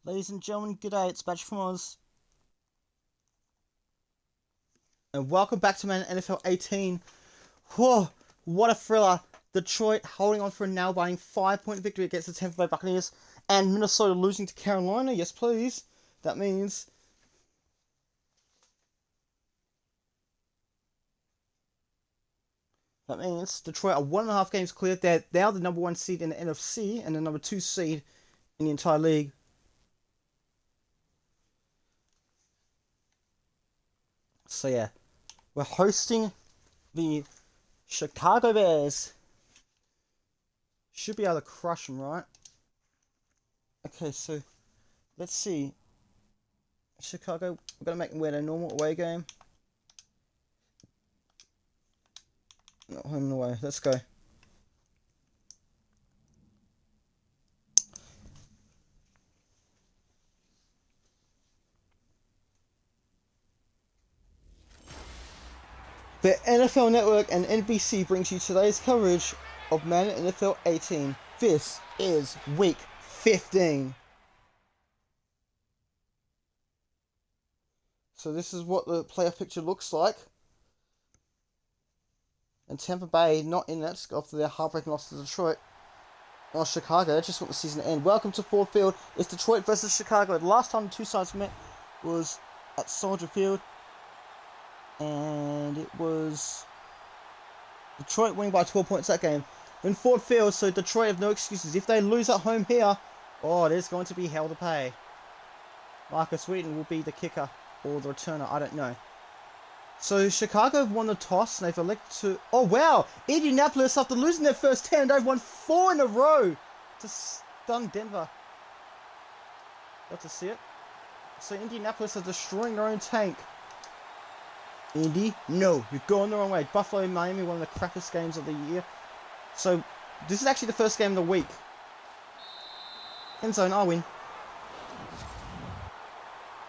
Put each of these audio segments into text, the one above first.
Ladies and gentlemen, good day, it's Badge from Oz. And welcome back to Madden NFL 18. Whoa, what a thriller. Detroit holding on for a nail-biting 5-point victory against the Tampa Bay Buccaneers. And Minnesota losing to Carolina, yes please. That means... Detroit are 1.5 games clear. They're now the number 1 seed in the NFC and the number 2 seed in the entire league. So yeah, we're hosting the Chicago Bears. Should be able to crush them, right? Okay, so let's see. Chicago, we're going to make them win a normal away game. Not home and away. Let's go. The NFL Network and NBC brings you today's coverage of Madden NFL 18. This is Week 15. So this is what the playoff picture looks like. And Tampa Bay not in that after their heartbreaking loss to Detroit. Or Chicago, just want the season to end. Welcome to Ford Field. It's Detroit versus Chicago. The last time the two sides met was at Soldier Field. And it was Detroit winning by 12 points that game. In Ford Field, so Detroit have no excuses. If they lose at home here, oh, there's going to be hell to pay. Marcus Wheaton will be the kicker or the returner, I don't know. So Chicago have won the toss and they've elected to... Oh wow! Indianapolis, after losing their first 10, they've won 4 in a row to stun Denver. Got to see it. So Indianapolis are destroying their own tank. Indy, no, you're going the wrong way. Buffalo, Miami, one of the crappiest games of the year. So this is actually the first game of the week. End zone, I win.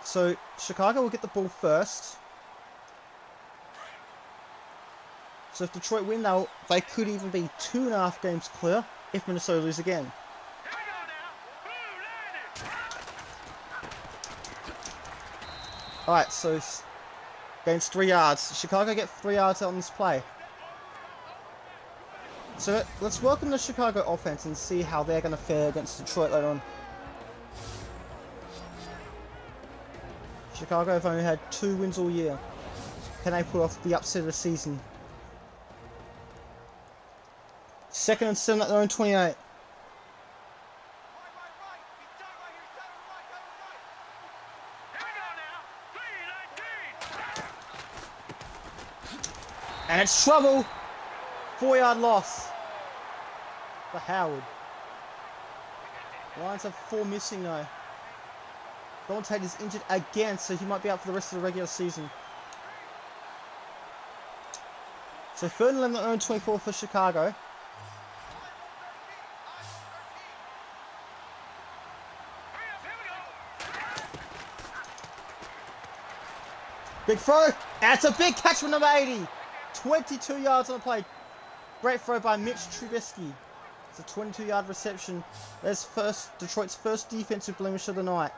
So Chicago will get the ball first. So if Detroit win, they could even be 2.5 games clear if Minnesota lose again. Alright, so gains 3 yards. Chicago get 3 yards out on this play. So let's welcome the Chicago offense and see how they're going to fare against Detroit later on. Chicago have only had 2 wins all year. Can they pull off the upset of the season? 2nd and 7 at their own 28. And it's trouble. 4-yard loss for Howard. Lions have 4 missing though. Dante is injured again, so he might be out for the rest of the regular season. So 3rd and 11 at their own 24 for Chicago. Big throw. That's a big catch from number 80. 22 yards on the play. Great throw by Mitch Trubisky. It's a 22-yard reception. There's Detroit's first defensive blemish of the night.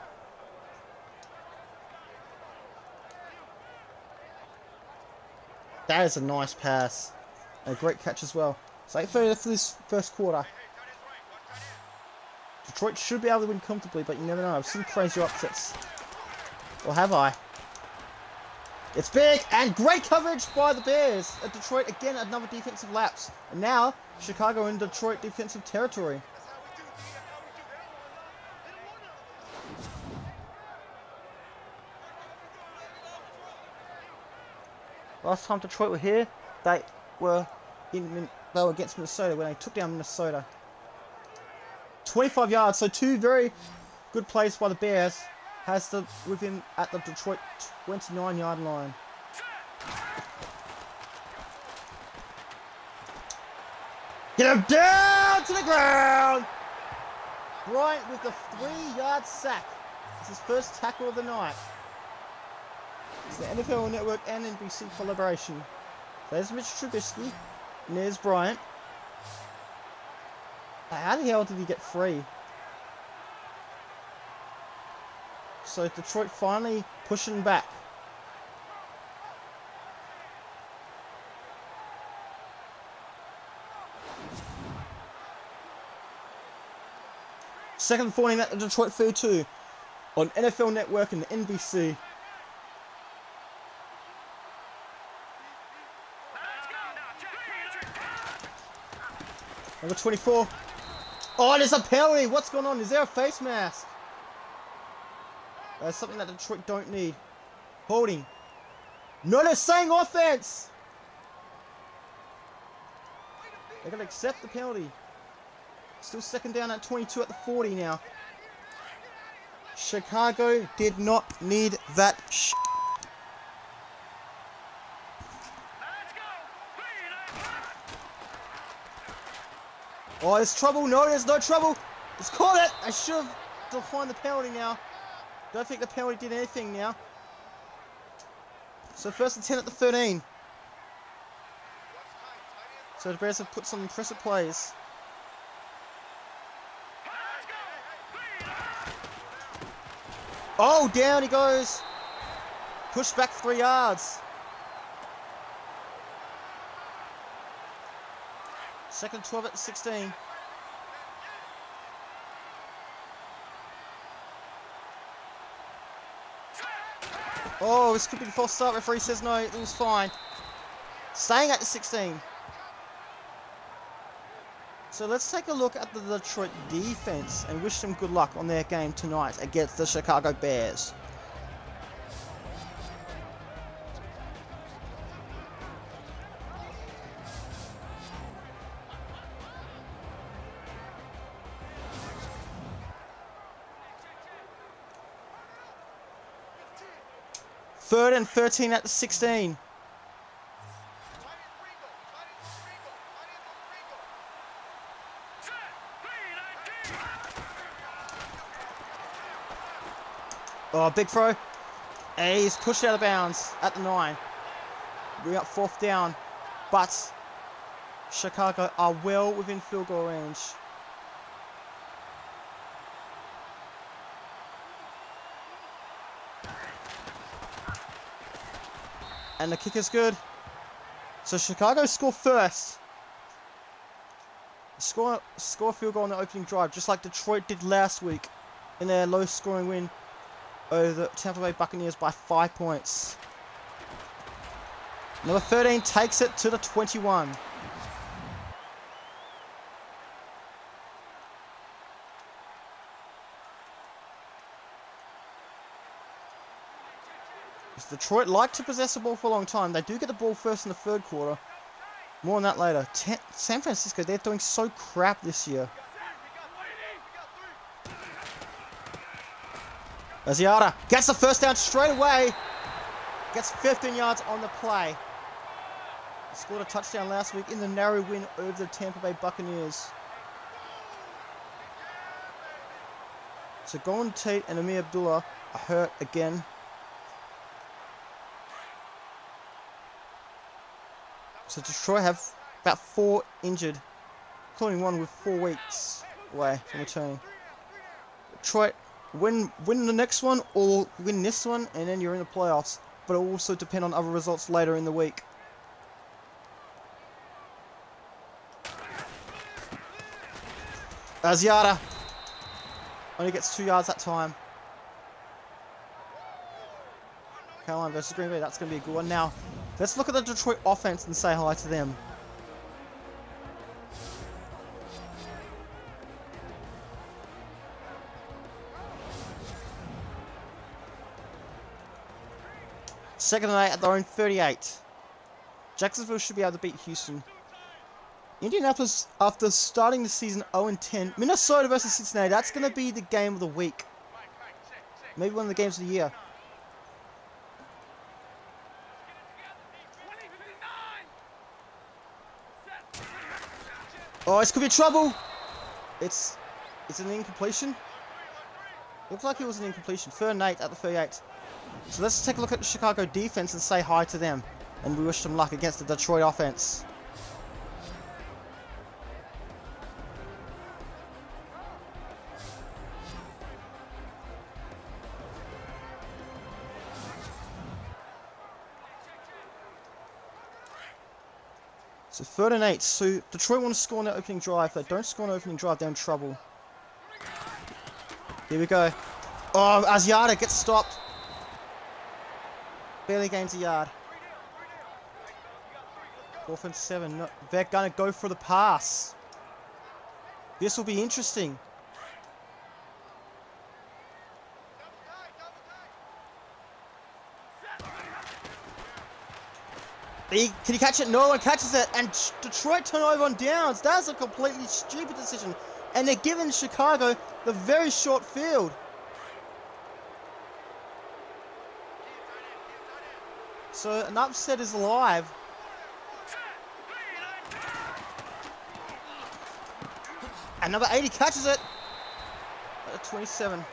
That is a nice pass. And a great catch as well. So 8:30 for this first quarter. Detroit should be able to win comfortably, but you never know. I've seen crazy upsets. Or have I? It's big and great coverage by the Bears. At Detroit again, another defensive lapse. And now Chicago in Detroit defensive territory. Last time Detroit were here, they were against Minnesota when they took down Minnesota. 25 yards, so 2 very good plays by the Bears. Has the with him at the Detroit 29-yard line. Get him down to the ground! Bryant with the 3-yard sack. It's his first tackle of the night. It's the NFL Network and NBC collaboration. There's Mitch Trubisky. And there's Bryant. How the hell did he get free? So Detroit finally pushing back. Second and 14 at the Detroit 32 on NFL Network and NBC. Number 24. Oh, there's a penalty. What's going on? Is there a face mask? That's something that Detroit don't need. Holding. No, they're saying offense. They're going to accept the penalty. Still second down at 22 at the 40 now. Chicago did not need that Oh, there's trouble. No, there's no trouble. Just call it. I should have declined the penalty now. Don't think the penalty did anything now. So first and 10 at the 13. So the Bears have put some impressive plays. Oh, down he goes. Pushed back 3 yards. Second 12 at 16. Oh, this could be the false start. Referee says no, it was fine. Staying at the 16. So let's take a look at the Detroit defense and wish them good luck on their game tonight against the Chicago Bears. Third and 13 at the 16. Oh, big throw. And he's pushed out of bounds at the 9. We got 4th down. But Chicago are well within field goal range. And the kick is good. So Chicago score first. Score a field goal on the opening drive, just like Detroit did last week in their low-scoring win over the Tampa Bay Buccaneers by 5 points. Number 13 takes it to the 21. Detroit like to possess the ball for a long time. They do get the ball first in the third quarter. More on that later. San Francisco, they're doing so crap this year. Aziata gets the first down straight away. Gets 15 yards on the play. He scored a touchdown last week in the narrow win over the Tampa Bay Buccaneers. So Golden Tate and Amir Abdullah are hurt again. So Detroit have about 4 injured, including one with 4 weeks away from returning. Detroit win the next one or win this one, and then you're in the playoffs. But it will also depend on other results later in the week. Aziata only gets 2 yards that time. Carolina versus Green Bay, that's going to be a good one. Now, let's look at the Detroit offense and say hi to them. Second and 8 at their own 38. Jacksonville should be able to beat Houston. Indianapolis, after starting the season 0-10. Minnesota versus Cincinnati, that's going to be the game of the week. Maybe one of the games of the year. Oh, this could be trouble. It's an incompletion. Looks like it was an incompletion. Third and 8 at the 38. So let's take a look at the Chicago defense and say hi to them. And we wish them luck against the Detroit offense. So 3rd and 8. So Detroit want to score on their opening drive. If they don't score on the opening drive, they're in trouble. Here we go. Oh, Asiata gets stopped. Barely gains a yard. 4th and 7. No, they're going to go for the pass. This will be interesting. Can he catch it? No one catches it. And Detroit turn over on downs. That's a completely stupid decision. And they're giving Chicago the very short field. So an upset is alive. And number 80 catches it. At 27.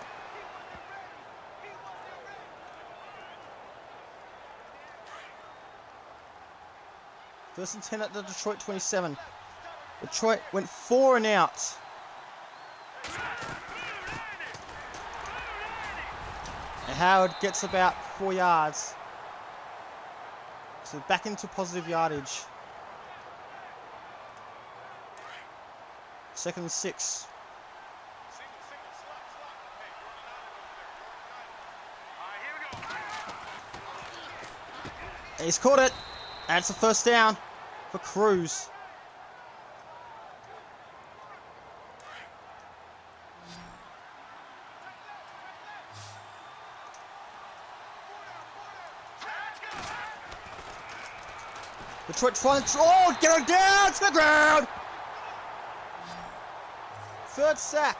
First and 10 at the Detroit 27. Detroit went 4 and out. And Howard gets about 4 yards. So back into positive yardage. 2nd and 6. And he's caught it. And it's a first down for Cruz. Detroit trying to... Oh, get her down to the ground! 3rd sack.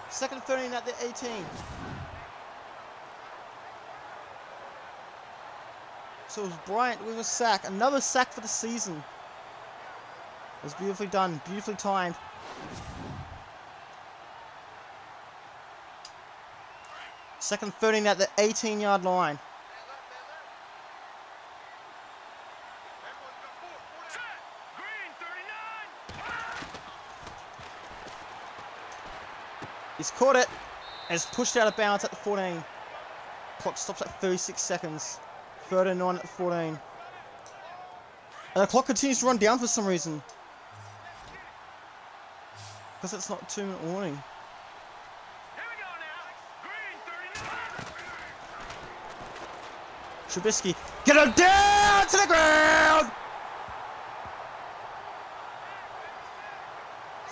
2nd and 13 at the 18. So it was Bryant with a sack. Another sack for the season. It was beautifully done. Beautifully timed. Second 13 at the 18-yard line. He's caught it and is pushed out of bounds at the 14. Clock stops at 36 seconds. 3rd and 9 at the 14. And the clock continues to run down for some reason. Because it's not 2-minute warning. Trubisky, get him down to the ground!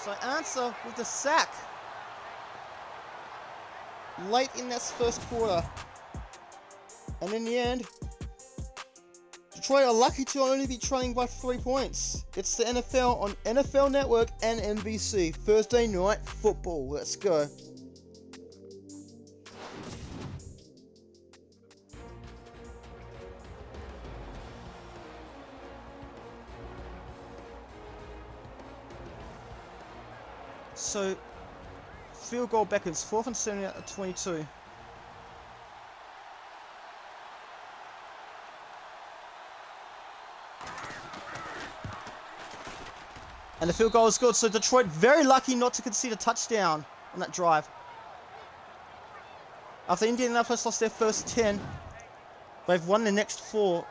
So answer with the sack. Late in this first quarter. And in the end, Detroit are lucky to only be trailing by 3 points. It's the NFL on NFL Network and NBC. Thursday Night Football. Let's go. So, field goal beckons. 4th and 7 at the 22. And the field goal is good. So Detroit very lucky not to concede a touchdown on that drive. After Indianapolis lost their first 10, they've won the next 4.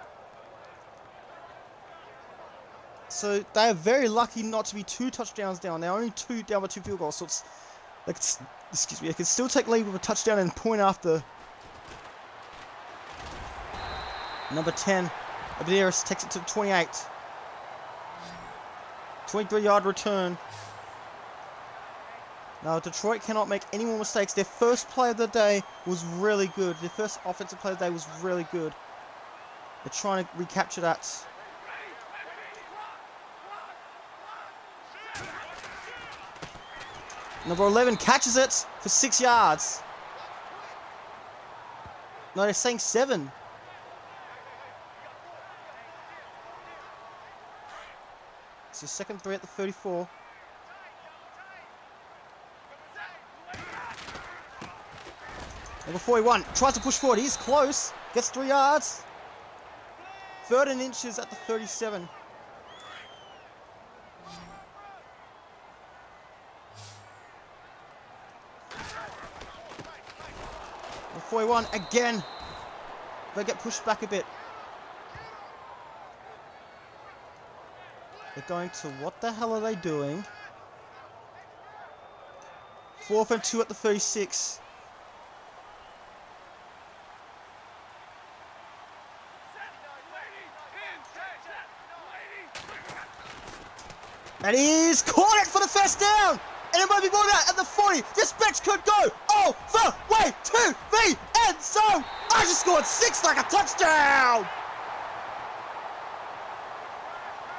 So they are very lucky not to be 2 touchdowns down. They're only 2 down by 2 field goals. So it's like, excuse me, they can still take lead with a touchdown and point after. Number 10, Abdiris takes it to 28. 23-yard return. Now, Detroit cannot make any more mistakes. Their first play of the day was really good. Their first offensive play of the day was really good. They're trying to recapture that. Number 11 catches it for 6 yards. No, they're saying 7. It's your second 3 at the 34. Number 41 tries to push forward. He's close. Gets 3 yards. 3rd and inches at the 37. Number 41 again. They get pushed back a bit. They're going to, what the hell are they doing? 4th and 2 at the 36. And he's caught it for the first down! And it might be more than that at the 40. This bitch could go all the way to the end zone! I just scored 6 like a touchdown!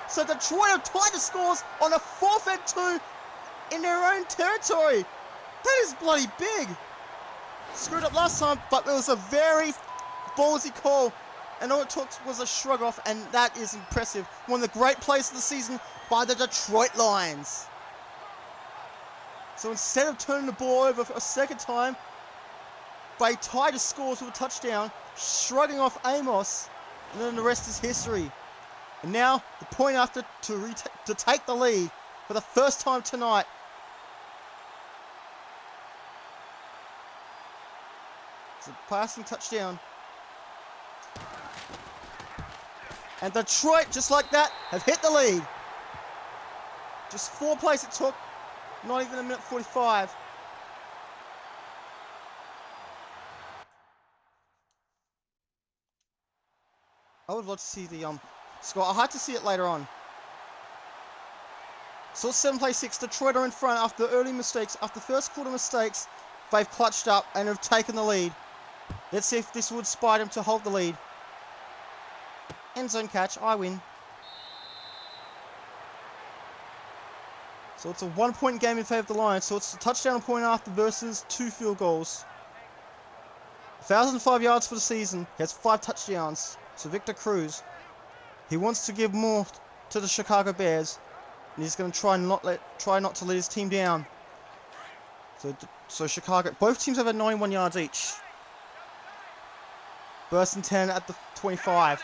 So Detroit have tied the scores on a 4th and 2 in their own territory. That is bloody big. Screwed up last time, but it was a very ballsy call. And all it took was a shrug off, and that is impressive. One of the great plays of the season by the Detroit Lions. So instead of turning the ball over for a second time, they tied the scores with a touchdown, shrugging off Amos, and then the rest is history. And now, the point after to take the lead for the first time tonight. It's a passing touchdown. And Detroit, just like that, have hit the lead. Just 4 plays it took, not even a minute 45. I would love to see the score. I'll have to see it later on. So it's 7 play 6. Detroit are in front after early mistakes. After first quarter mistakes, they've clutched up and have taken the lead. Let's see if this would inspire them to hold the lead. End zone catch. I win. So it's a 1-point game in favor of the Lions. So it's a touchdown point after versus 2 field goals. 1,005 yards for the season. He has 5 touchdowns. So Victor Cruz, he wants to give more to the Chicago Bears, and he's going to try not to let his team down. So Chicago, both teams have had 91 yards each. First and 10 at the 25.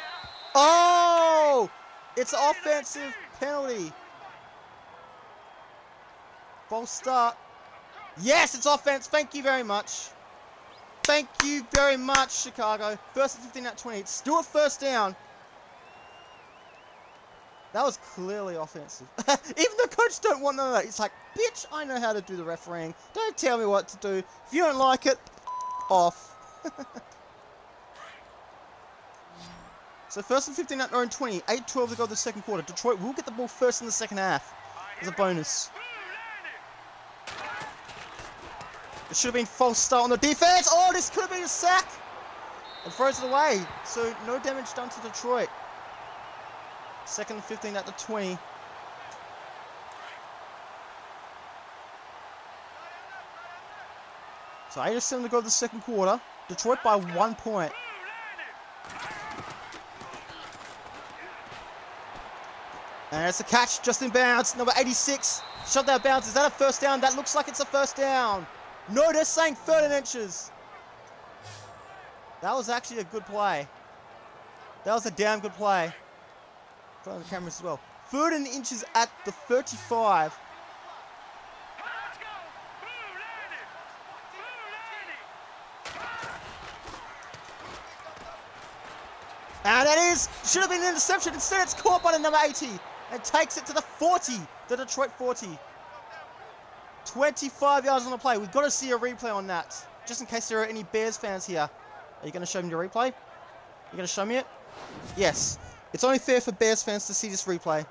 Oh! It's an offensive penalty. False start. Yes, it's offense. Thank you very much. Thank you very much, Chicago. First and 15 at 20. It's still a first down. That was clearly offensive. Even the coach don't want none of that. He's like, bitch, I know how to do the refereeing. Don't tell me what to do. If you don't like it, off. So first and 15 at their own 20. 8-12 to go the second quarter. Detroit will get the ball first in the second half. As a bonus. It should have been false start on the defense. Oh, this could have been a sack. And throws it away. So no damage done to Detroit. Second and 15 at the 20. So 8-7 to go the second quarter. Detroit by 1 point. And it's a catch just in bounds. Number 86. Shoved out of bounds. Is that a first down? That looks like it's a first down. No, they're saying 13 inches. That was actually a good play. That was a damn good play. In front of the cameras as well. 13 inches at the 35. And that should have been an interception. Instead, it's caught by the number 80. And takes it to the 40. The Detroit 40. 25 yards on the play. We've got to see a replay on that. Just in case there are any Bears fans here. Are you going to show me the replay? You going to show me it? Yes. It's only fair for Bears fans to see this replay.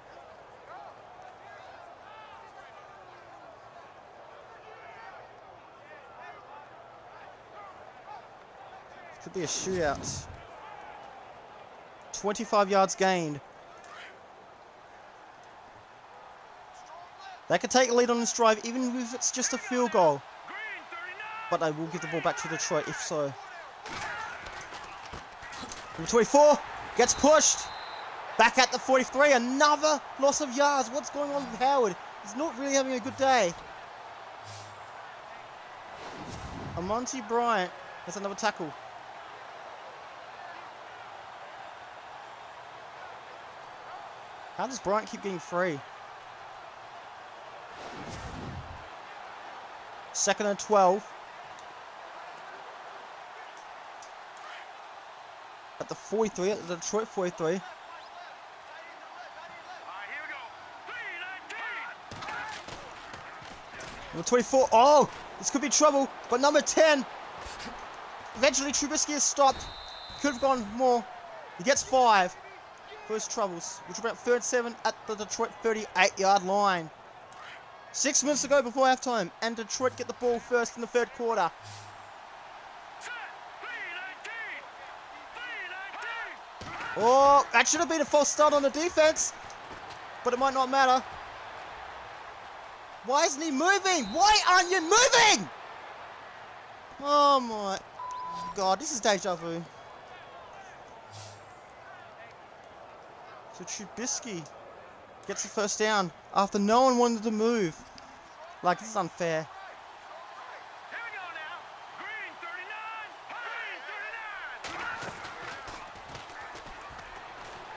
Could be a shootout. 25 yards gained. They could take a lead on this drive, even if it's just a field goal. But they will give the ball back to Detroit, if so. Number 24 gets pushed. Back at the 43, another loss of yards. What's going on with Howard? He's not really having a good day. Amonte Bryant has another tackle. How does Bryant keep getting free? Second and 12. At the 43, at the Detroit 43. Number 24. Oh, this could be trouble. But number 10. Eventually, Trubisky is stopped. Could have gone more. He gets 5 for his troubles, which are about 3rd and 7 at the Detroit 38-yard line. 6 minutes to go before halftime, and Detroit get the ball first in the 3rd quarter. Oh, that should have been a false start on the defense, but it might not matter. Why isn't he moving? Why aren't you moving? Oh my God, this is deja vu. So Trubisky gets the first down after no one wanted to move. Like, this is unfair.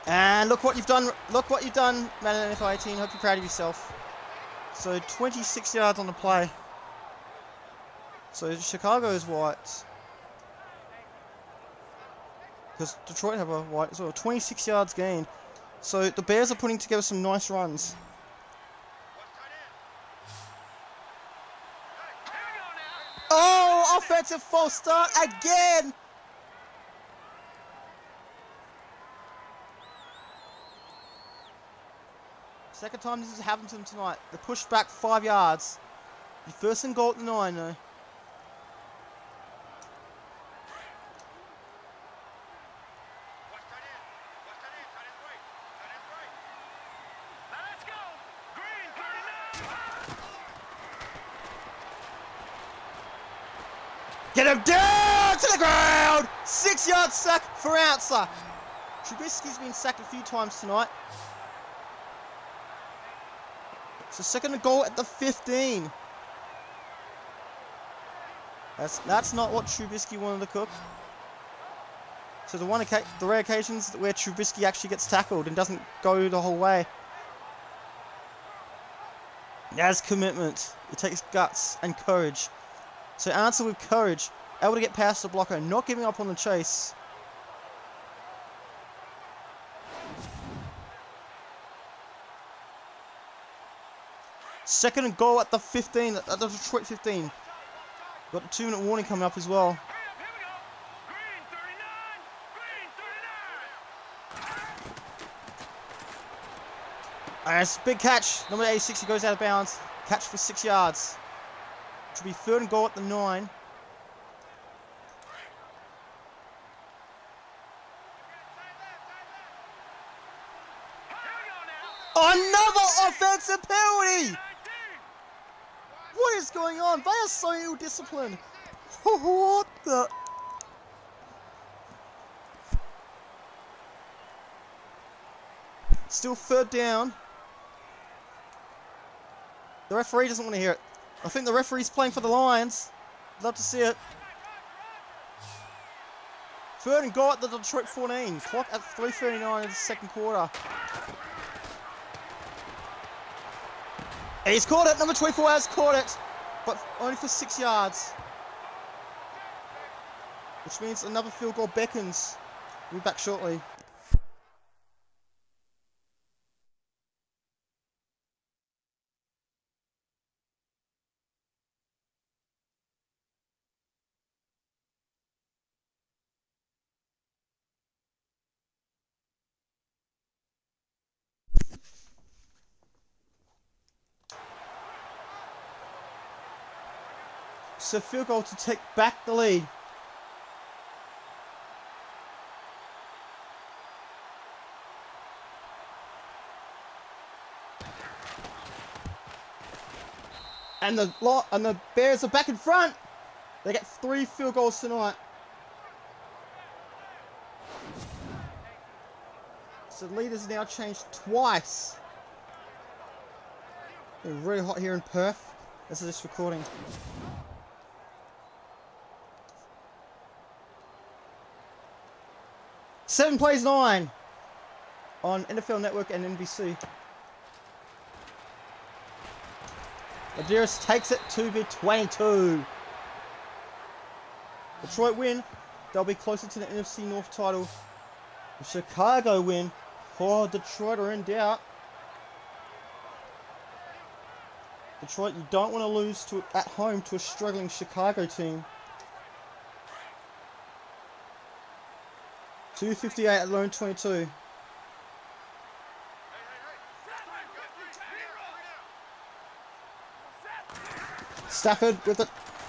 And look what you've done. Look what you've done, Madden NFL 18. Hope you're proud of yourself. So 26 yards on the play. So Chicago is white. Because Detroit have a white as well. 26 yards gained. So the Bears are putting together some nice runs. Oh, offensive false start again. Second time this has happened to them tonight. They pushed back 5 yards. The 1st and goal at the 9 though. Get him down to the ground! 6-yard sack for Ouncer. Trubisky's been sacked a few times tonight. So 2nd and goal at the 15. That's not what Trubisky wanted to cook. So the rare occasions where Trubisky actually gets tackled and doesn't go the whole way. That's commitment. It takes guts and courage. So Answer with courage, able to get past the blocker, not giving up on the chase. Second and goal at the 15, at the Detroit 15. Got the 2-minute warning coming up as well. And it's a big catch. Number 86, he goes out of bounds. Catch for 6 yards. Which will be 3rd and goal at the 9. Another offensive penalty! What is going on? They are so ill-disciplined. What the... Still 3rd down. The referee doesn't want to hear it. I think the referee's playing for the Lions. Love to see it. 3rd and goal at the Detroit 14. Clock at 3:39 in the 2nd quarter. And he's caught it. Number 24 has caught it. But only for 6 yards. Which means another field goal beckons. We'll be back shortly. So field goal to take back the lead. And the Bears are back in front. They get 3 field goals tonight. So the lead has now changed twice. It's really hot here in Perth. This is this recording. Seven Plays 9 on NFL Network and NBC. Ladarius takes it to the 22. Detroit win. They'll be closer to the NFC North title. The Chicago win. Oh, Detroit are in doubt. Detroit, you don't want to lose at home to a struggling Chicago team. 2:58 at the lone 22. Stafford with the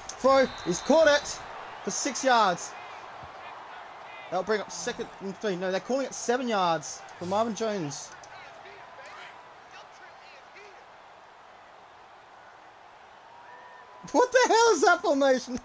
throw. He's caught it for 6 yards. That'll bring up 2nd and 3. No, they're calling it 7 yards for Marvin Jones. What the hell is that formation?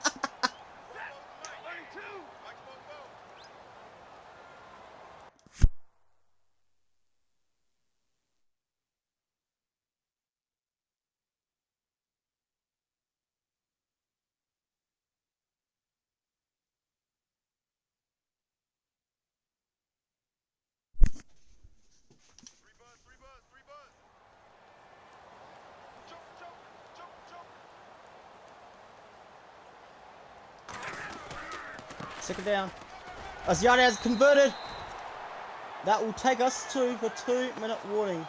Second down. Asiata has converted. That will take us to the 2-minute warning.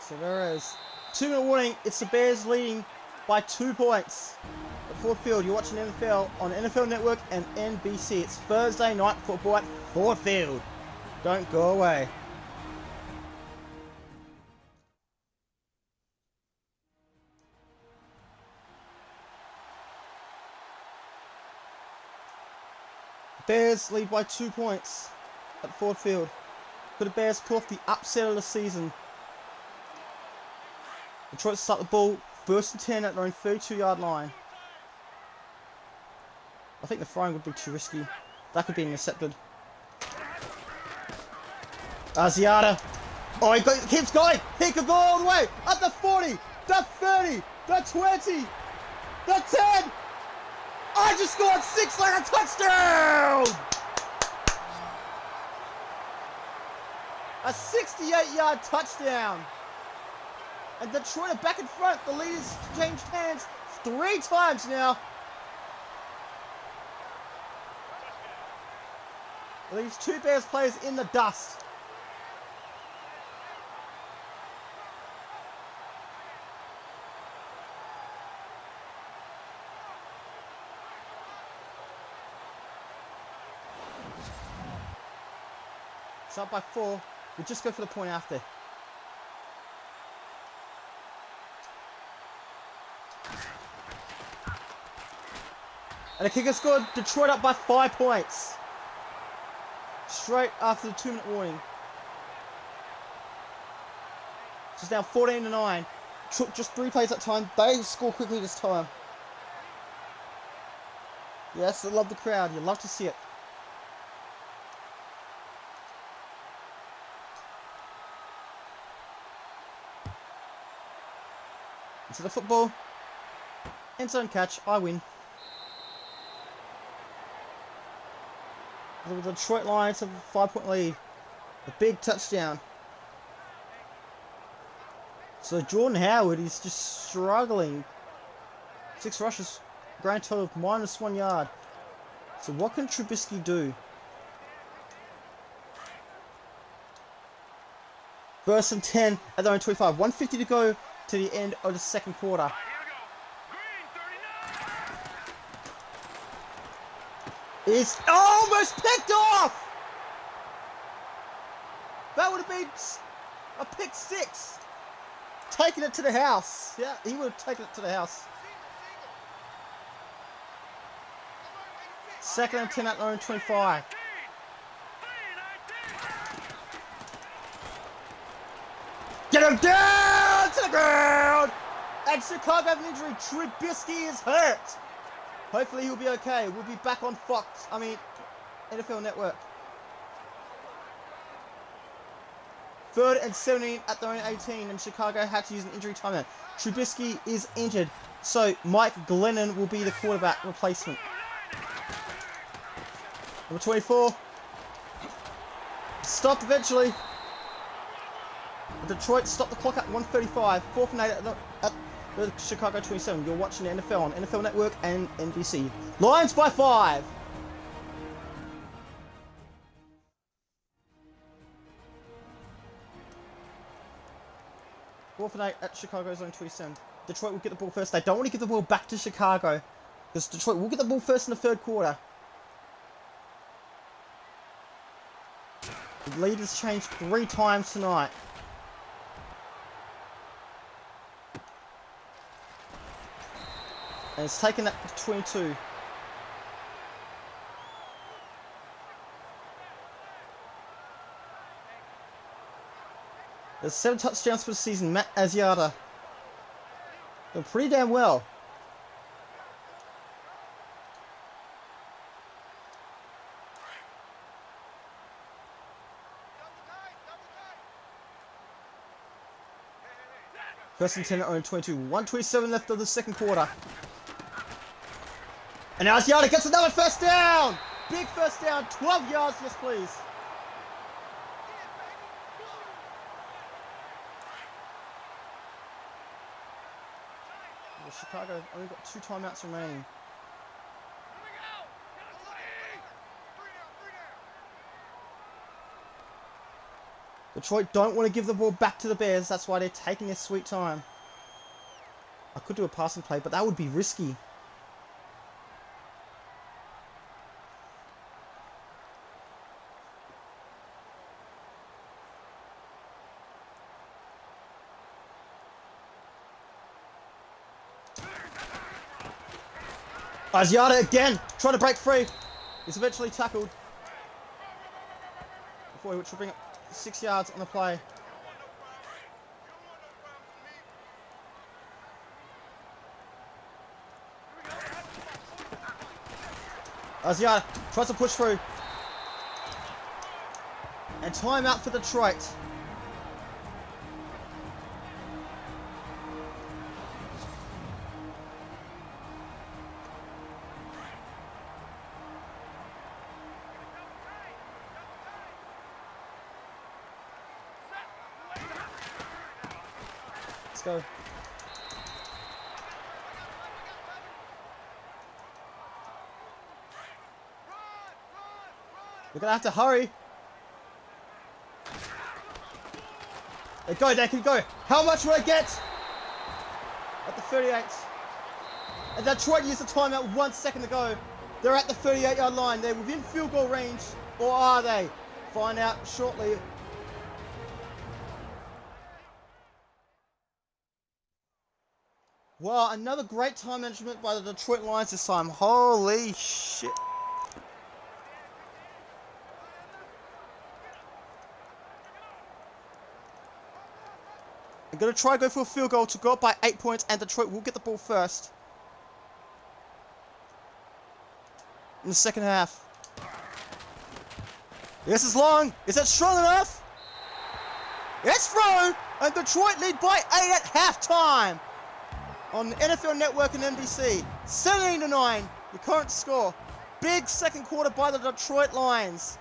So there is 2-minute warning. It's the Bears leading by 2 points. At Ford Field, you're watching NFL on NFL Network and NBC. It's Thursday night football at Ford Field. Don't go away. Bears lead by 2 points at Ford Field. Could the Bears pull off the upset of the season? Detroit start the ball 1st and 10 at their own 32-yard line. I think the throwing would be too risky. That could be intercepted. Asiata. Oh, he keeps going. He could go all the way. Up the 40, the 30, the 20, the 10. I just scored 6 like a touchdown. A 68-yard touchdown. And Detroit are back in front. The leaders changed hands 3 times now. Leaves 2 Bears players in the dust. It's up by 4. We just go for the point after. And the kicker scored. Detroit up by 5 points. Straight after the 2-minute warning. It's now 14-9. Took just 3 plays that time. They score quickly this time. Yes, I love the crowd. You love to see it. Into the football. End zone catch. I win. The Detroit Lions have a 5-point lead. A big touchdown. So Jordan Howard is just struggling. 6 rushes, grand total of -1 yard. So what can Trubisky do? 1st and 10 at their own 25. 1:50 to go to the end of the 2nd quarter. Is almost picked off! That would have been a pick 6. Taking it to the house. Yeah, he would have taken it to the house. 2nd and 10 at their own 25. Get him down to the ground! And Chicago have an injury. Trubisky is hurt. Hopefully he'll be okay. We'll be back on NFL Network. 3rd and 17 at their own 18, and Chicago had to use an injury timeout. Trubisky is injured, so Mike Glennon will be the quarterback replacement. Number 24. Stopped eventually. Detroit stopped the clock at 1:35. 4th and 8 at Chicago 27. You're watching the NFL on NFL Network and NBC. Lions by 5. Fourth and 8 at Chicago's own 27. Detroit will get the ball first. They don't want to give the ball back to Chicago because Detroit will get the ball first in the third quarter. The lead has changed 3 times tonight. And it's taken that to 22. There's 7 touchdowns for the season. Matt Asiata. Doing pretty damn well. First and 10 at own 22. 1:27 left of the second quarter. And now Asiata gets another first down! Big first down, 12 yards, yes please. Chicago only got 2 timeouts remaining. Detroit don't want to give the ball back to the Bears. That's why they're taking their sweet time. I could do a passing play, but that would be risky. Asiata again, trying to break free. He's eventually tackled. Which will bring up 6 yards on the play. Asiata tries to push through. And timeout for Detroit. Let's go. We're gonna have to hurry. They can go. How much will I get? At the 38. And Detroit used the timeout with 1 second to go. They're at the 38-yard line. They're within field goal range. Or are they? Find out shortly. Wow, another great time management by the Detroit Lions this time. Holy shit. They're going to try to go for a field goal to go up by 8 points, and Detroit will get the ball first. In the second half. This is long. Is that strong enough? It's thrown, and Detroit lead by 8 at halftime. On the NFL Network and NBC, 17-9, the current score. Big second quarter by the Detroit Lions.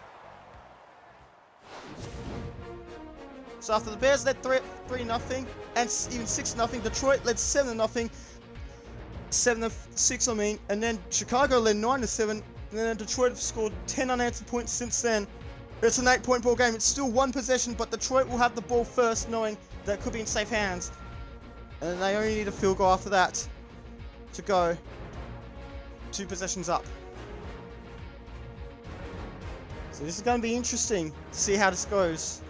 So after the Bears led 3-0 and even 6-0, Detroit led 7-0, 7-6 I mean, and then Chicago led 9-7, and then Detroit have scored 10 unanswered points since then. It's an 8-point ball game. It's still 1 possession, but Detroit will have the ball first, knowing that it could be in safe hands. And they only need a field goal after that to go 2 possessions up. So this is going to be interesting to see how this goes.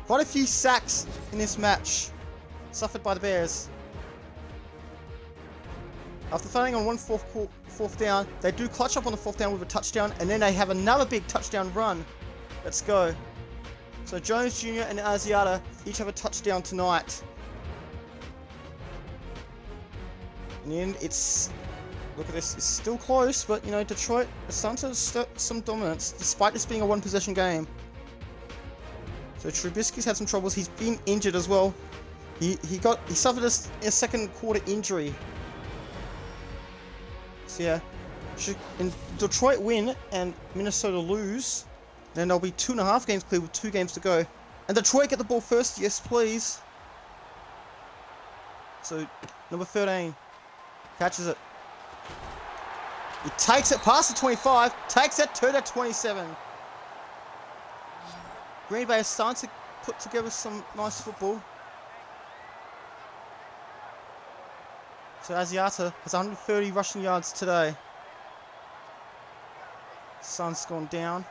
Quite a few sacks in this match suffered by the Bears. After failing on fourth down, they do clutch up on the 4th down with a touchdown, and then they have another big touchdown run. Let's go. So Jones Jr. and Asiata each have a touchdown tonight. In the end, look at this, it's still close, but you know, Detroit is starting to assert some dominance, despite this being a 1-possession game. So Trubisky's had some troubles. He's been injured as well. He suffered a second quarter injury. So yeah, in Detroit win and Minnesota lose, then there'll be 2.5 games clear with 2 games to go. And Detroit get the ball first. Yes, please. So, number 13 catches it. He takes it past the 25, takes it to the 27. Green Bay is starting to put together some nice football. So Asiata has 130 rushing yards today. Sun's gone down.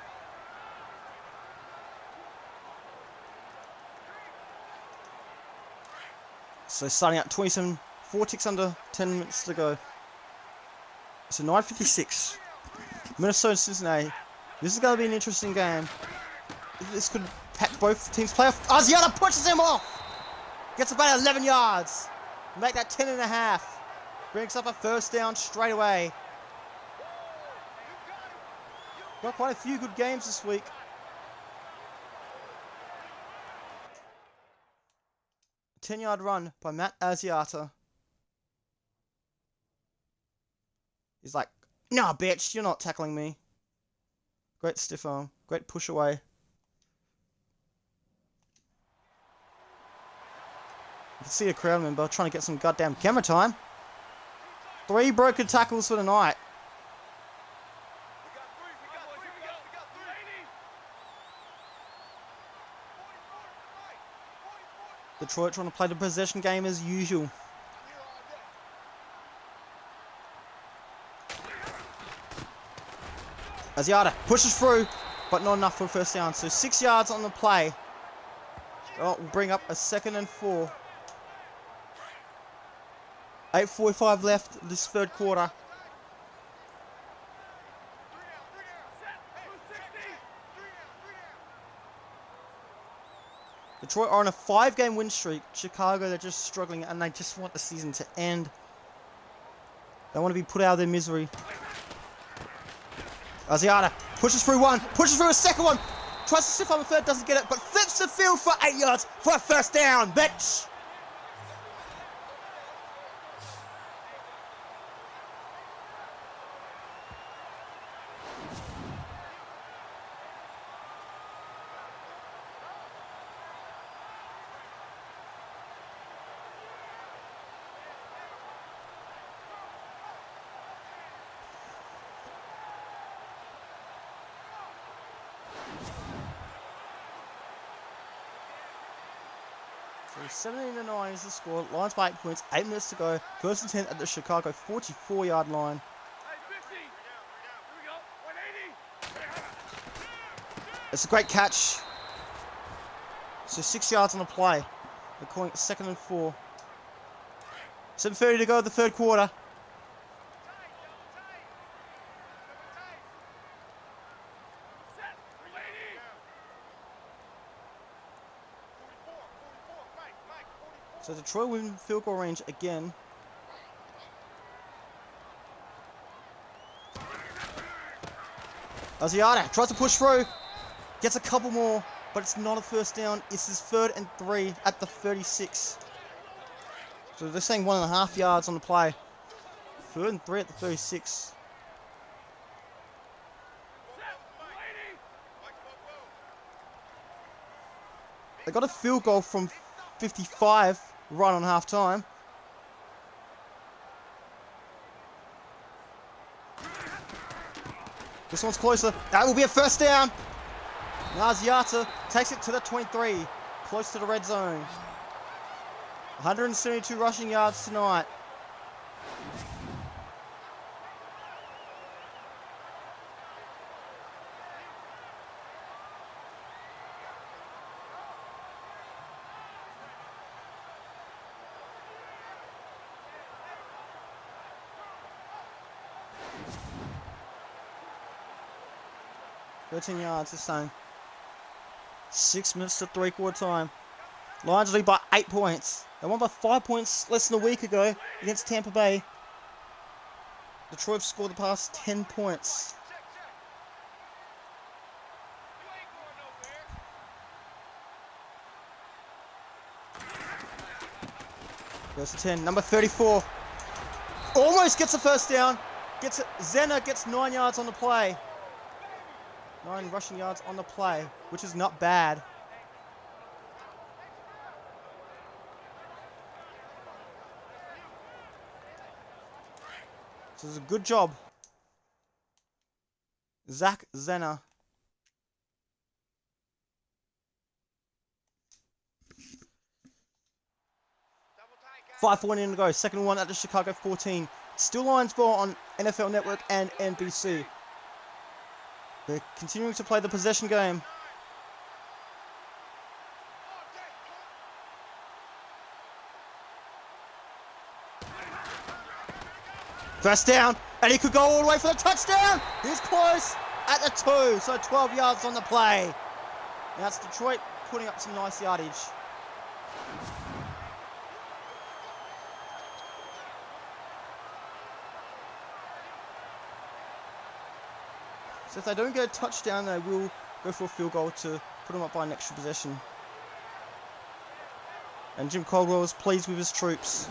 So starting at 27, 4 ticks under 10 minutes to go. So 9:56. Minnesota and Cincinnati. This is going to be an interesting game. This could pack both teams' playoff. Asiata pushes him off. Gets about 11 yards. Make that 10.5. Brings up a first down straight away. Got quite a few good games this week. A 10-yard run by Matt Asiata. He's like, nah, bitch, you're not tackling me. Great stiff arm. Great push away. You can see a crowd member trying to get some goddamn camera time. 3 broken tackles for the night. Detroit trying to play the possession game as usual. Asiata pushes through, but not enough for a first down. So 6 yards on the play. Oh, we'll bring up a 2nd and 4. 8:45 left this third quarter. Detroit are on a 5-game win streak. Chicago, they're just struggling and they just want the season to end. They want to be put out of their misery. Asiata pushes through one, pushes through a second one. Tries to stiff on the third, doesn't get it, but flips the field for 8 yards for a first down, bitch! So 17-9 is the score. Lions by 8 points. 8 minutes to go. 1st and 10 at the Chicago 44-yard line. It's a great catch. So 6 yards on the play. They're calling it 2nd and 4. 7:30 to go in the third quarter. So Detroit win field goal range again. Asiata tries to push through. Gets a couple more, but it's not a first down. It's his 3rd and 3 at the 36. So they're saying 1.5 yards on the play. 3rd and 3 at the 36. They got a field goal from 55 right on halftime. This one's closer. That will be a first down. Asiata takes it to the 23, close to the red zone. 172 rushing yards tonight. $13 this time. 6 minutes to 3/4 time. Lions lead by 8 points. They won by 5 points less than a week ago against Tampa Bay. Detroit scored the past 10 points. Goes to 10. Number 34. Almost gets a first down. Gets it. Zenner gets 9 yards on the play. 9 rushing yards on the play, which is not bad. So it's a good job. Zach Zenner. Five 4 in to go. Second one at the Chicago 14. Still Lions ball on NFL Network and NBC. They're continuing to play the possession game. First down, and he could go all the way for the touchdown. He's close at the 2, so 12 yards on the play. Now it's Detroit putting up some nice yardage. So if they don't get a touchdown, they will go for a field goal to put them up by an extra possession. And Jim Caldwell is pleased with his troops.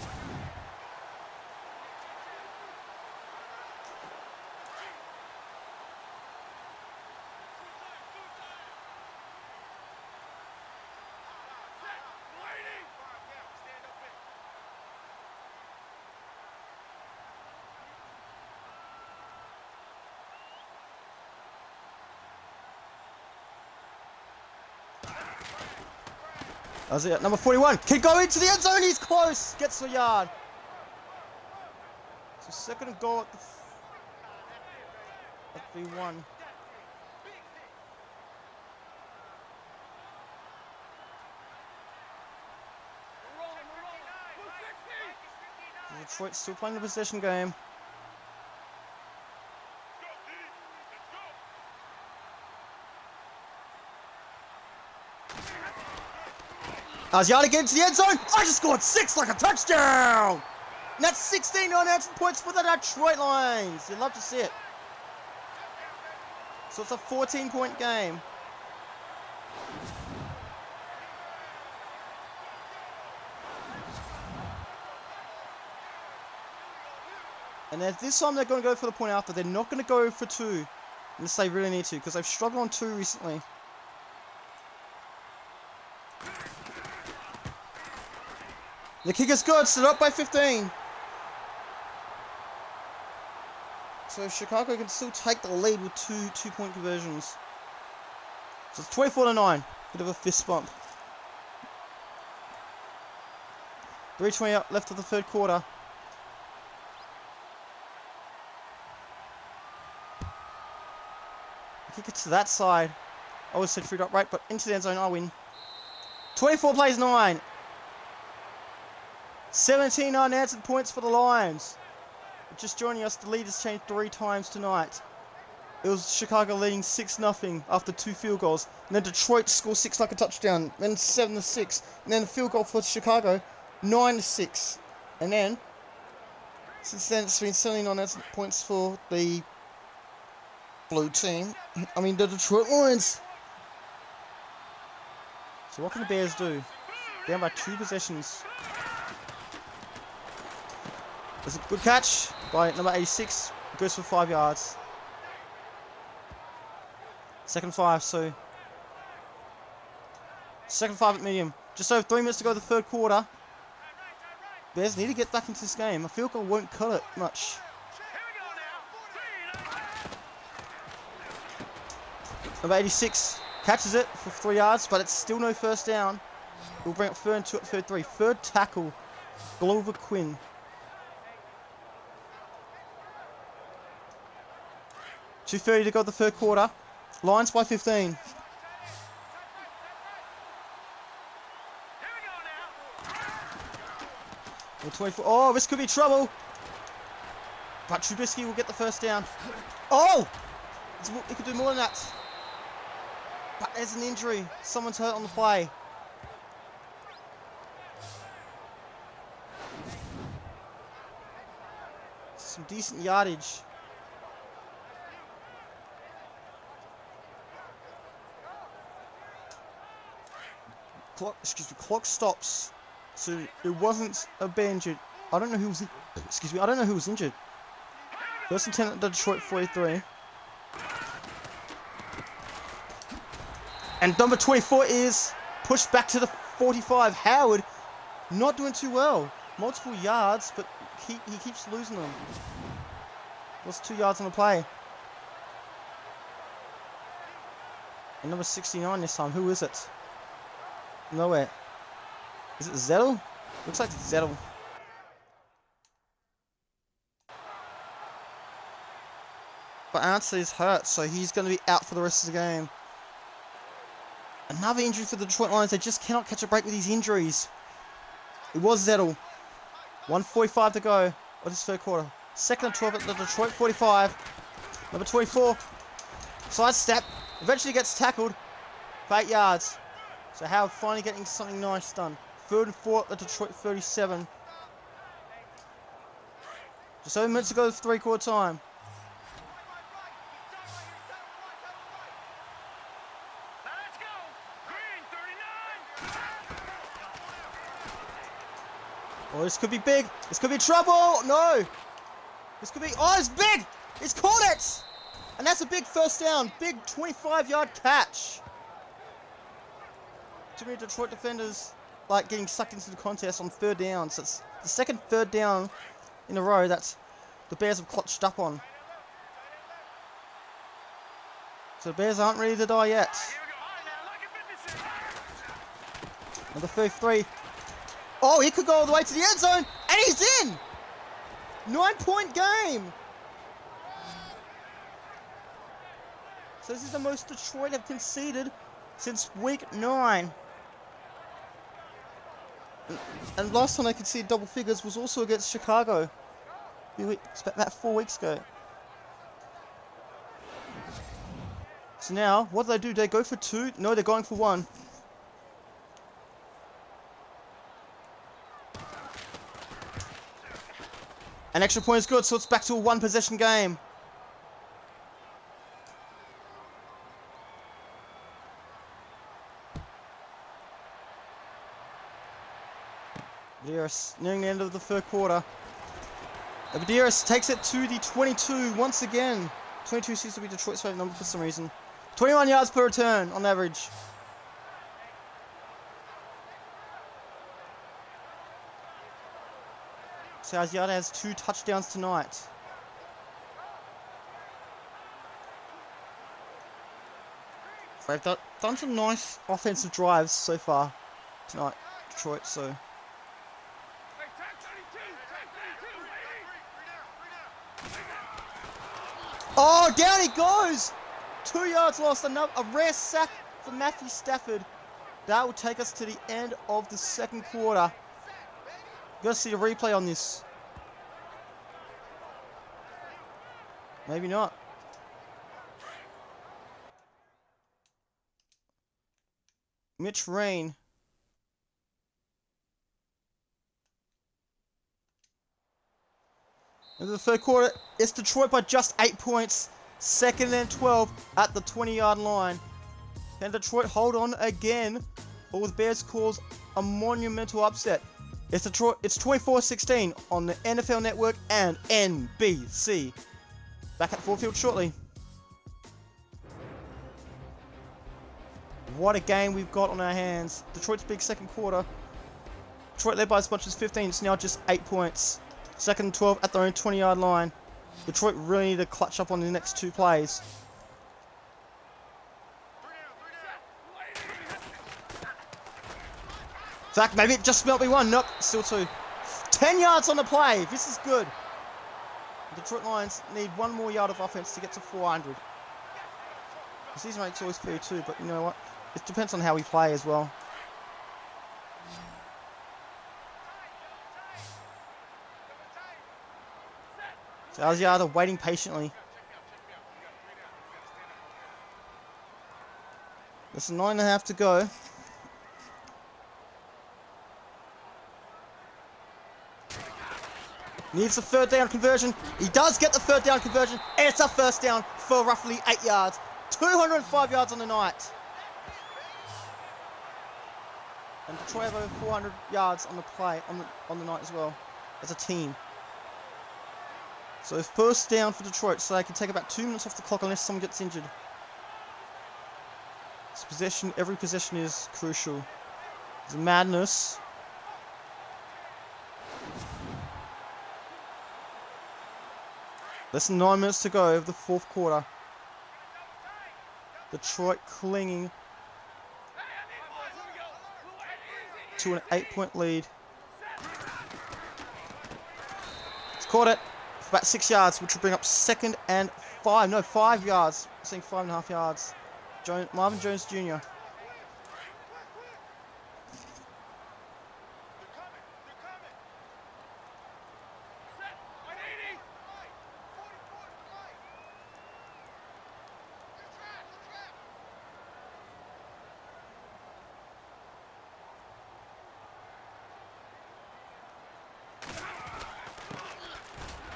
That's it, number 41. Can go into the end zone, he's close. Gets the yard. So second and goal at the 1. Detroit still playing the possession game. Asiata gets to the end zone. I just scored 6 like a touchdown. And that's 16 unanswered points for the Detroit Lions. You'd love to see it. So it's a 14-point game. And at this time they're going to go for the point after. They're not going to go for 2 unless they really need to, because they've struggled on 2 recently. The kick is good, set up by 15. So Chicago can still take the lead with 2 two-point conversions. So it's 24-9. Bit of a fist bump. 3:20 left of the third quarter. Kick it to that side. I was said free up right, but into the end zone I win. 24 plays 9. 17 unanswered points for the Lions. Just joining us, the lead has changed 3 times tonight. It was Chicago leading 6-0 after 2 field goals. And then Detroit scored 6 like a touchdown. Then 7-6. And then a field goal for Chicago, 9-6. And then, since then, it's been 17 unanswered points for the blue team. I mean, the Detroit Lions. So what can the Bears do? Down by 2 possessions. There's a good catch by number 86. Goes for 5 yards. Second 5, so... Second 5 at medium. Just over 3 minutes to go in the third quarter. Bears need to get back into this game. A field goal won't cut it much. Number 86 catches it for 3 yards, but it's still no first down. We'll bring up 3rd and 2 at third 3. Third tackle, Glover Quinn. .2:30 to go the third quarter. Lions by 15. Or 24. Oh, this could be trouble. But Trubisky will get the first down. Oh! He could do more than that. But there's an injury. Someone's hurt on the play. Some decent yardage. Clock stops. So it wasn't a bear injured. I don't know who was. I don't know who was injured. First and 10 at the Detroit 43. And number 24 is pushed back to the 45. Howard not doing too well. Multiple yards, but he keeps losing them. What's 2 yards on the play? And number 69 this time. Who is it? Nowhere. Is it Zettel? Looks like it's Zettel. But Ansley is hurt, so he's going to be out for the rest of the game. Another injury for the Detroit Lions. They just cannot catch a break with these injuries. It was Zettel. 1:45 to go of this third quarter. Second and 12 at the Detroit 45. Number 24. Sidestep. Eventually gets tackled for 8 yards. So Howard finally getting something nice done. 3rd and 4 at the Detroit 37. Just 7 minutes to go to 3-quarter time. Oh, this could be big. This could be trouble. No. This could be... Oh, it's big. It's caught it. And that's a big first down. Big 25-yard catch. Too many Detroit defenders like getting sucked into the contest on 3rd down. So it's the second 3rd down in a row that the Bears have clutched up on. So the Bears aren't ready to die yet. Number 33. Oh, he could go all the way to the end zone, and he's in! 9-point game! So this is the most Detroit have conceded since week 9. And last time they conceded double figures was also against Chicago. About 4 weeks ago. So now, what do they do? Do they go for 2? No, they're going for 1. An extra point is good, so it's back to a 1-possession game. Medeiros nearing the end of the 3rd quarter. Medeiros takes it to the 22 once again. 22 seems to be Detroit's favorite number for some reason. 21 yards per return on average. So Asiata has 2 touchdowns tonight. They've done some nice offensive drives so far tonight, Detroit, so... Oh, down he goes! 2 yards lost, a rare sack for Matthew Stafford. That will take us to the end of the 2nd quarter. Got to see a replay on this. Maybe not. Mitch Rain. In the 3rd quarter, it's Detroit by just 8 points. 2nd and 12 at the 20-yard line. Can Detroit hold on again? Or will the Bears cause a monumental upset? It's Detroit. It's 24-16 on the NFL Network and NBC. Back at Ford Field shortly. What a game we've got on our hands. Detroit's big 2nd quarter. Detroit led by as much as 15. It's now just 8 points. 2nd and 12 at their own 20-yard line. Detroit really need to clutch up on the next 2 plays. In fact, maybe it just might be 1. Nope, still 2. 10 yards on the play. This is good. The Detroit Lions need 1 more yard of offense to get to 400. The season rate's always 32, but you know what? It depends on how we play as well. So Asiata waiting patiently. There's 9.5 to go. Needs the 3rd down conversion. He does get the 3rd down conversion. And it's a 1st down for roughly 8 yards. 205 yards on the night. And Detroit have over 400 yards on the play on the night as well, as a team. So 1st down for Detroit, so they can take about 2 minutes off the clock unless someone gets injured. This possession, every possession is crucial. It's madness. Less than 9 minutes to go of the fourth quarter. Detroit clinging to an 8-point lead. It's caught it for about 6 yards, which will bring up 2nd and 5. No, 5 yards. I'm saying 5.5 yards. Marvin Jones Jr.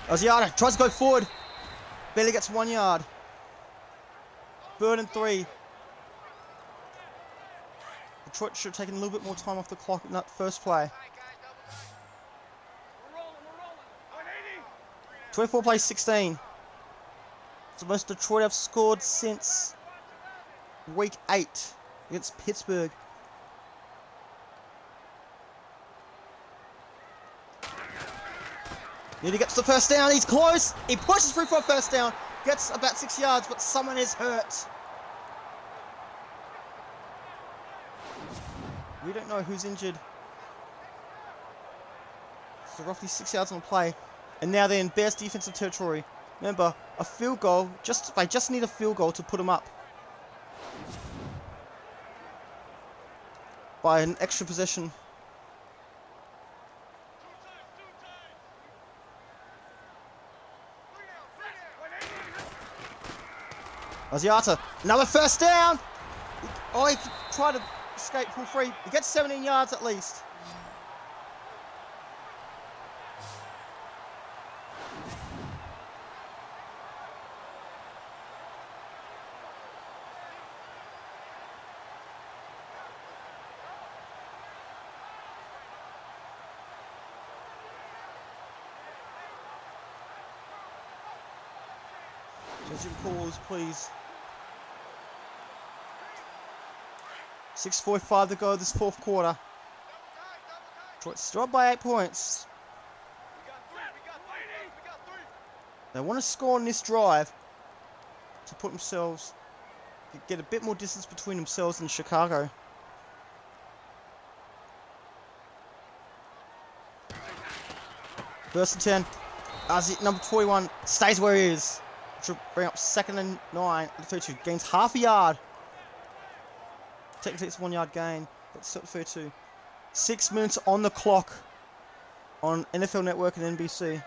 Asiata tries to go forward. Barely gets 1 yard. 3rd and 3. Detroit should have taken a little bit more time off the clock in that first play. 24 plays 16. It's the most Detroit have scored since week 8 against Pittsburgh. Nearly gets the first down. He's close. He pushes through for a first down. Gets about 6 yards, but someone is hurt. We don't know who's injured. So roughly 6 yards on the play. And now they're in Bears defensive territory. Remember, a field goal, they just need a field goal to put them up. By an extra possession. Asiata, another first down. Oh, he tried to escape, pull free. He gets 17 yards at least. Judging calls, please. 6:45 to go this fourth quarter. Detroit's still up by 8 points. They want to score on this drive to put themselves, get a bit more distance between themselves and Chicago. First and 10. Number 41 stays where he is. Which will bring up 2nd and 9 at the 32. Gains half a yard. Technically it's a 1 yard gain, but still at 32. 6 minutes on the clock on NFL Network and NBC.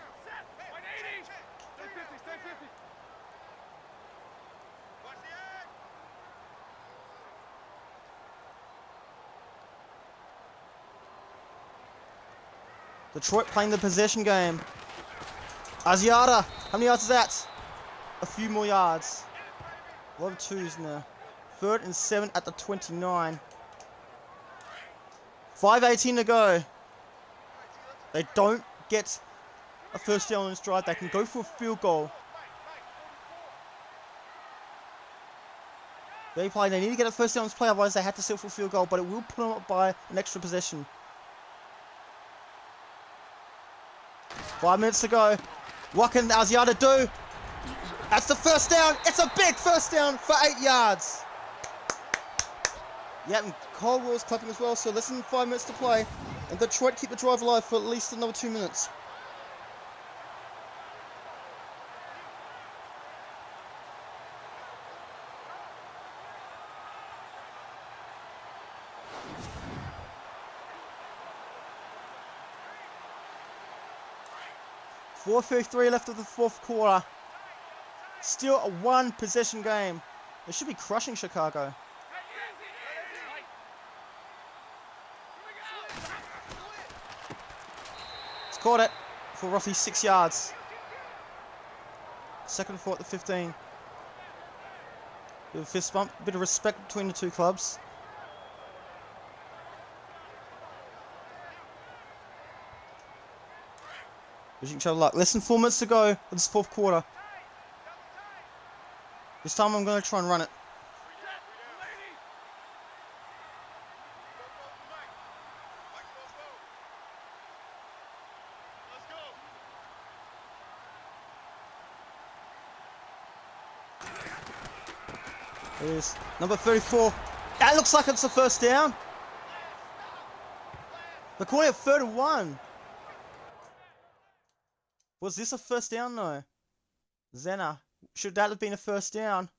Detroit playing the possession game. Asiata, how many yards is that? A few more yards. A lot of twos in there. 3rd and 7 at the 29. 5:18 to go. They don't get a first down on this drive. They can go for a field goal. They need to get a first down on this play, otherwise they have to settle for a field goal, but it will put them up by an extra possession. 5 minutes to go. What can Asiata do? That's the first down. It's a big first down for 8 yards. Yeah, and Caldwell's clapping as well, so less than 5 minutes to play. And Detroit keep the drive alive for at least another 2 minutes. .4:53 left of the fourth quarter. Still a 1 possession game. They should be crushing Chicago. It's caught it for roughly 6 yards. 2nd and 4 at the 15. Bit of a fist bump, bit of respect between the two clubs. Wishing each other luck. Less than 4 minutes to go in this fourth quarter. This time I'm going to try and run it. It is number 34. That looks like it's a first down. They're calling it 3rd and 1. Was this a first down though? Zena. Should that have been a first down?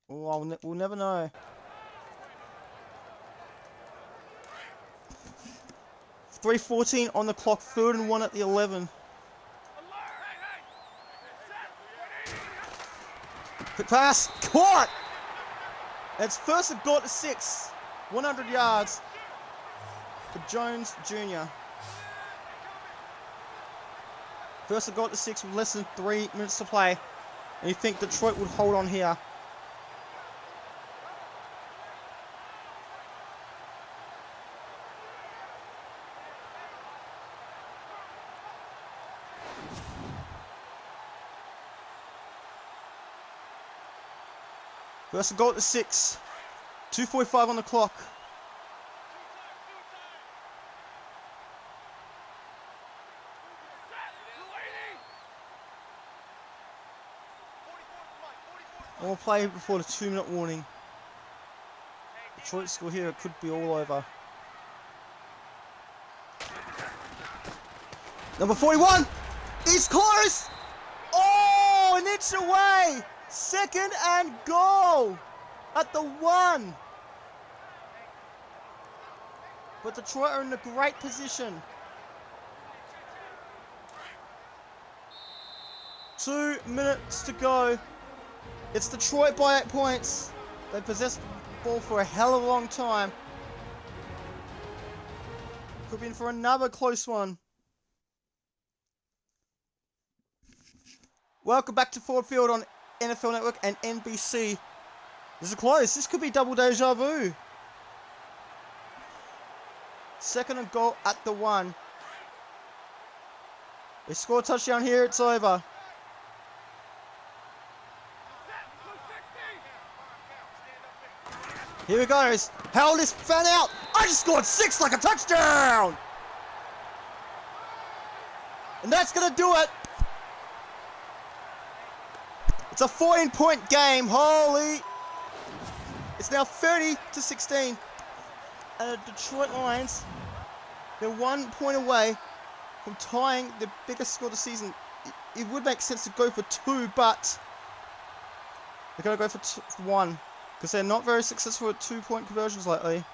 Oh, we'll never know. 3:14 on the clock, 3rd and 1 at the 11. Quick pass, caught! It's 1st and goal to 6, 100 yards for Jones Jr. 1st and goal to 6 with less than 3 minutes to play. And you think Detroit would hold on here? First and goal to 6. 2:45 on the clock. And we'll play before the 2-minute warning. Detroit score here, it could be all over. Number 41 is close! Oh, an inch away! 2nd and goal at the 1. But Detroit are in a great position. 2 minutes to go. It's Detroit by 8 points. They possessed the ball for a hell of a long time. Could be in for another close one. Welcome back to Ford Field on NFL Network and NBC. This is close. This could be double deja vu. 2nd and goal at the 1. They score a touchdown here. It's over. Here he goes. Held this fan out. I just scored 6 like a touchdown. And that's going to do it. It's a 14-point game. Holy. It's now 30-16. And the Detroit Lions, they're 1 point away from tying the biggest score of the season. It would make sense to go for 2, but they're going to go for 1 because they're not very successful at 2-point conversions lately.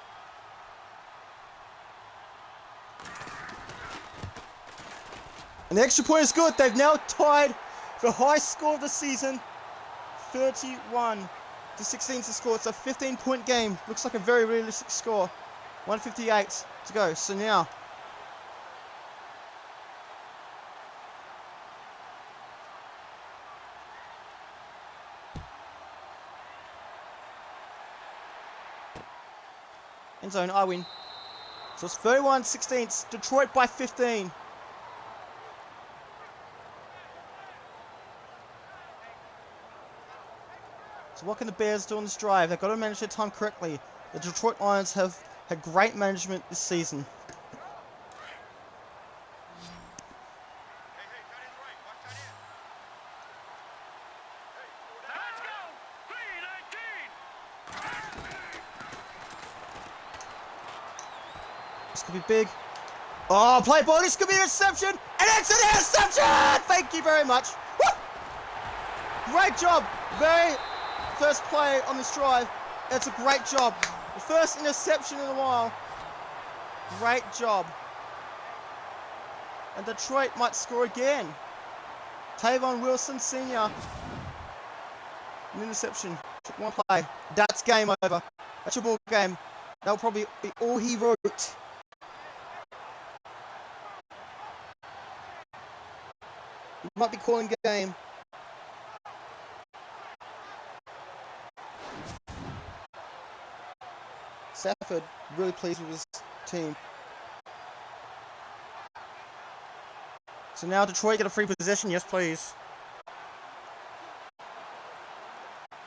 And the extra point is good. They've now tied the highest score of the season. 31-16 to score. It's a 15-point game. Looks like a very realistic score. 1:58 to go. So now, end zone, I win. So it's 31-16. It's Detroit by 15. So what can the Bears do on this drive? They've got to manage their time correctly. The Detroit Lions have had great management this season. This could be big. Oh, play ball. This could be an interception. And it's an interception! Thank you very much. Woo! Great job. First play on this drive. It's a great job. The first interception in a while. Great job. And Detroit might score again. Tavon Wilson Sr. An interception. Took 1 play. That's game over. That's your ball game. That'll probably be all he wrote. He might be calling game. Stafford really pleased with his team. So now Detroit get a free possession. Yes, please.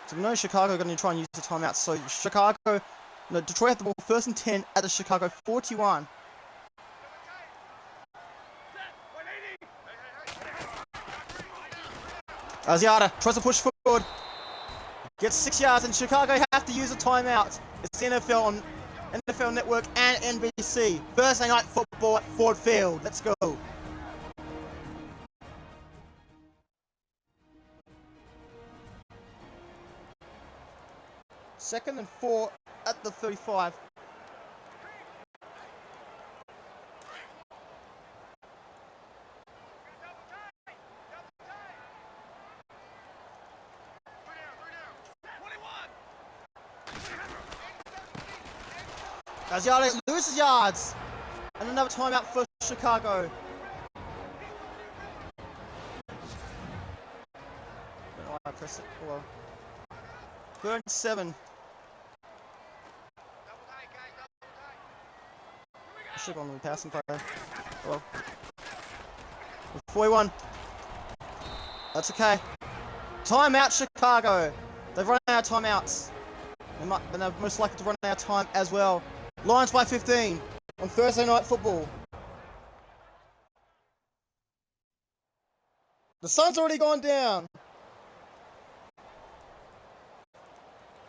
So we know Chicago are going to try and use the timeout. So Detroit have the ball 1st and 10 at the Chicago 41. Asiata tries to push forward. Gets 6 yards, and Chicago have to use a timeout. It's the NFL on NFL Network and NBC. Thursday night football at Ford Field. Let's go. Second and 4 at the 35. Asiata loses yards. And another timeout for Chicago. Don't know why I pressed it. Well, 3rd and 7. I should have gone with the passing play. Well, 41. That's okay. Timeout, Chicago. They've run out of timeouts. And they're most likely to run out of time as well. Lions by 15 on Thursday night football. The sun's already gone down.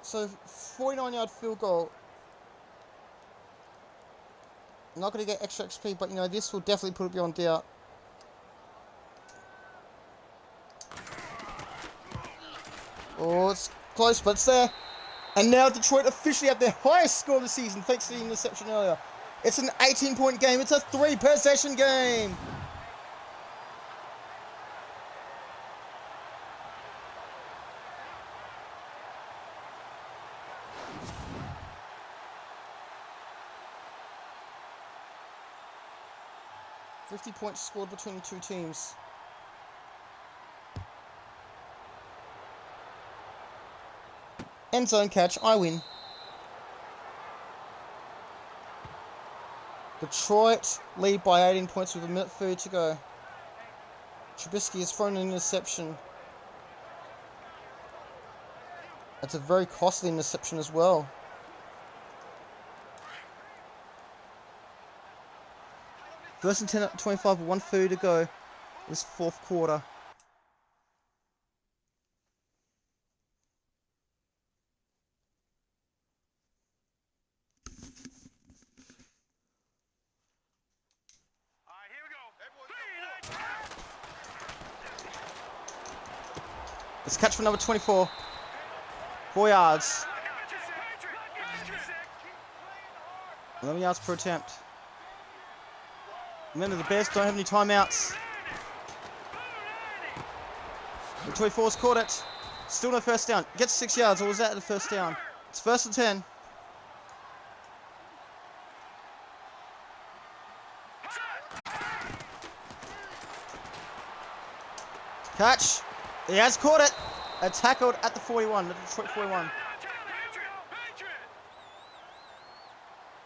So 49-yard field goal. I'm not going to get extra XP, but you know, this will definitely put it beyond doubt. Oh, it's close, but it's there. And now Detroit officially have their highest score of the season, thanks to the interception earlier. It's an 18-point game. It's a 3-possession game. $50 points scored between the two teams. End zone catch, I win. Detroit lead by 18 points with 1:30 to go. Trubisky has thrown an interception. That's a very costly interception as well. First and 10 at 25 with 1:30 to go. This fourth quarter. It's catch for number 24. 4 yards. 11 yards per attempt. Remember, the Bears don't have any timeouts. The 24's caught it. Still no first down. Gets 6 yards, or was that the first down? It's 1st and 10. Catch. He has caught it. Tackled at the 41, the Detroit 41.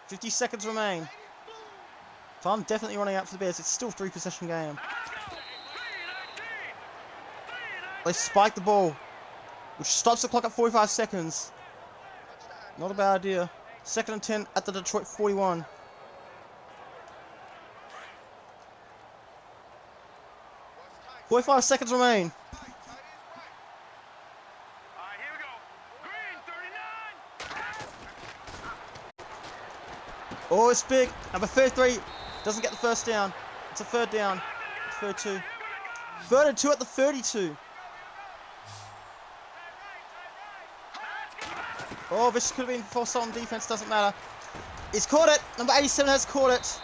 50 seconds remain. Time definitely running out for the Bears. It's still a 3-possession game. They spike the ball, which stops the clock at 45 seconds. Not a bad idea. 2nd and 10 at the Detroit 41. .45 seconds remain. Oh, it's big. Number 33 doesn't get the first down. It's a 3rd down. It's 32. 3rd and 2 at the 32. Oh, this could have been forced on defense. Doesn't matter. He's caught it. Number 87 has caught it.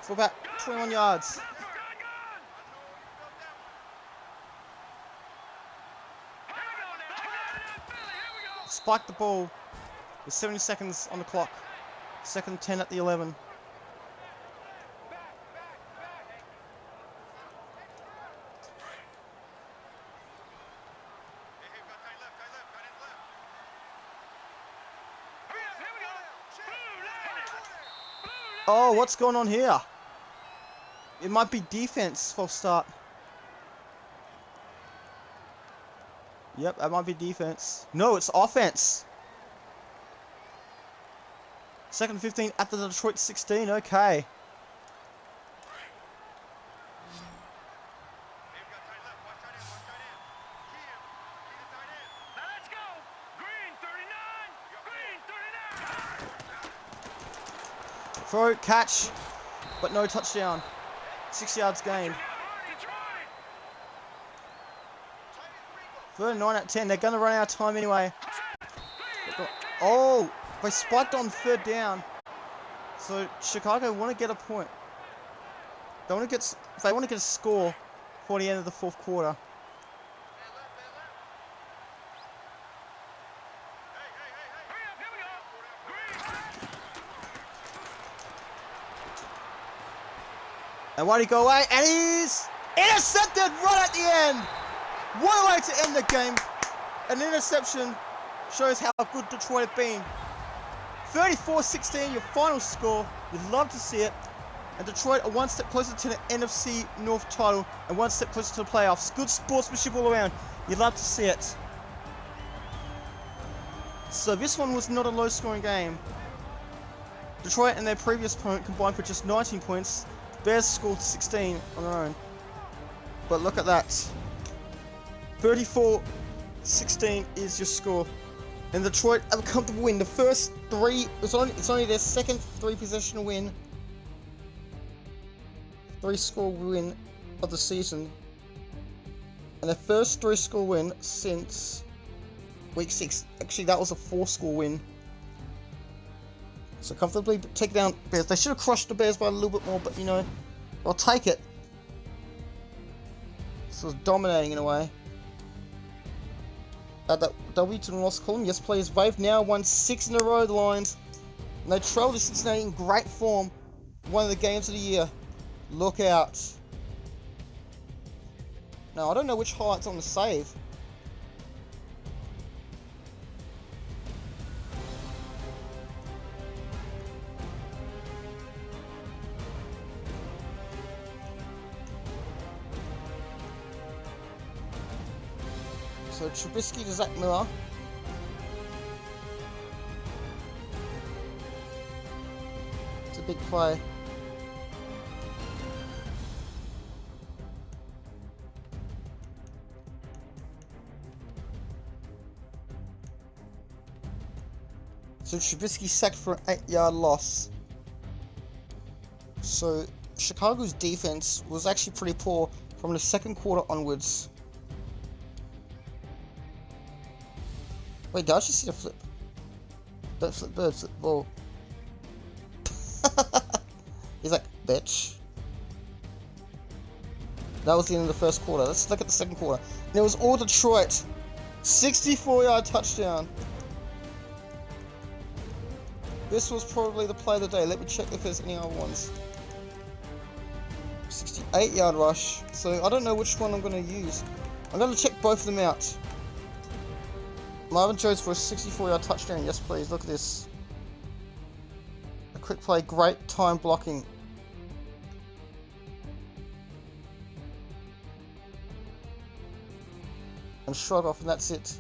For about 21 yards. Spiked the ball with 70 seconds on the clock. 2nd and 10 at the 11. Oh, what's going on here? It might be defense false start. Yep, that might be defense. No, it's offense. 2nd and 15 at the Detroit 16. Okay. Throw, catch, but no touchdown. 6 yards gained. 3rd and 9 at 10. They're going to run out of time anyway. Oh, they spiked on 3rd down. So Chicago want to get a point. They want to get a score for the end of the 4th quarter. And why did he go away? And he's intercepted right at the end. What a way to end the game. An interception shows how good Detroit have been. 34-16, your final score. You'd love to see it. And Detroit are one step closer to the NFC North title and one step closer to the playoffs. Good sportsmanship all around. You'd love to see it. So this one was not a low-scoring game. Detroit and their previous opponent combined for just 19 points. Bears scored 16 on their own. But look at that. 34-16 is your score. And Detroit have a comfortable win. The first 3, it's only their second 3-possession win. 3-score win of the season. And their first 3-score win since week 6. Actually, that was a 4-score win. So comfortably take down Bears. They should have crushed the Bears by a little bit more, but you know, I'll take it. So it's dominating in a way. Add that W to the loss column. Yes, players. They've now won 6 in a row, the Lions. And they trailed to Cincinnati in great form. One of the games of the year. Look out. Now, I don't know which highlight's on the save. So Trubisky to Zach Miller. It's a big play. So Trubisky sacked for an 8-yard loss. So Chicago's defense was actually pretty poor from the 2nd quarter onwards. Wait, did I just see the flip? Don't flip bird, flip ball. He's like, bitch. That was the end of the 1st quarter. Let's look at the 2nd quarter. And it was all Detroit. 64-yard touchdown. This was probably the play of the day. Let me check if there's any other ones. 68-yard rush. So I don't know which one I'm going to use. I'm going to check both of them out. Marvin Jones for a 64-yard touchdown. Yes, please. Look at this. A quick play. Great time blocking. And shrug off, and that's it.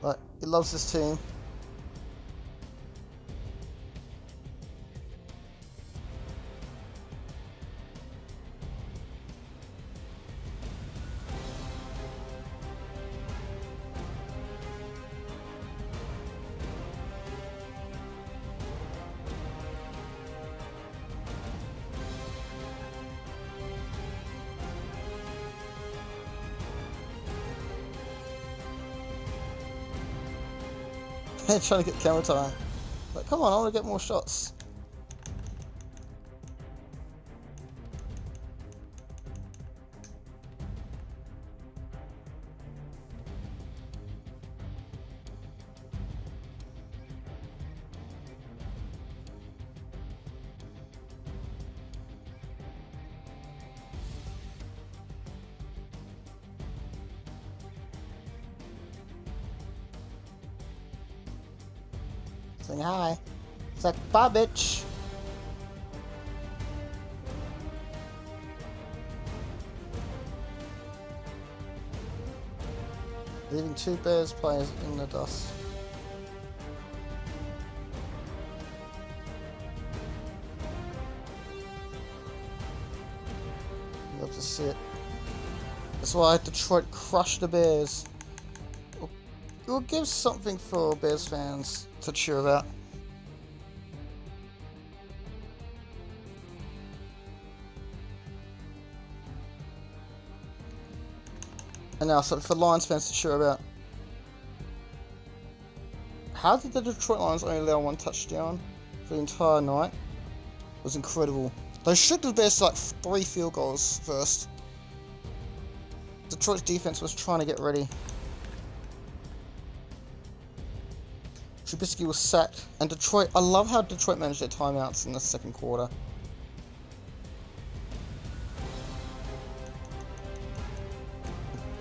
But he loves this team. Trying to get camera time. Like, come on, I want to get more shots. Saying hi. It's like, bye, bitch. Leaving 2 Bears players in the dust. love to see it. That's why Detroit crushed the Bears. It will give something for Bears fans to cheer about. And now something for Lions fans to cheer about. How did the Detroit Lions only allow 1 touchdown for the entire night? It was incredible. They restricted the Bears to like 3 field goals first. Detroit's defense was trying to get ready. Trubisky was sacked, and Detroit, I love how Detroit managed their timeouts in the second quarter.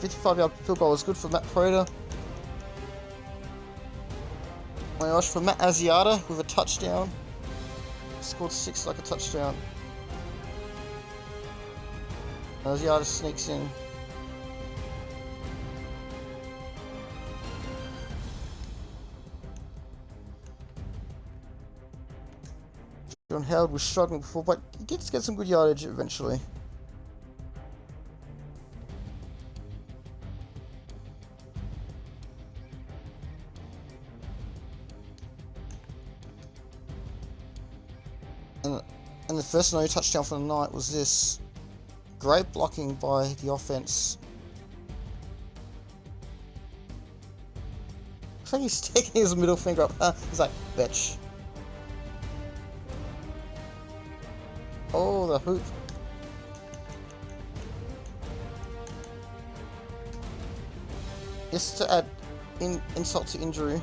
$55-yard field goal was good for Matt Prater. When rush for Matt Asiata with a touchdown. Scored 6 like a touchdown. Asiata sneaks in. John Howard was struggling before, but he gets get some good yardage eventually. And the first no touchdown for the night was this. Great blocking by the offense. I think he's sticking his middle finger up. He's like, bitch. Oh, the hoop. Just to add insult to injury.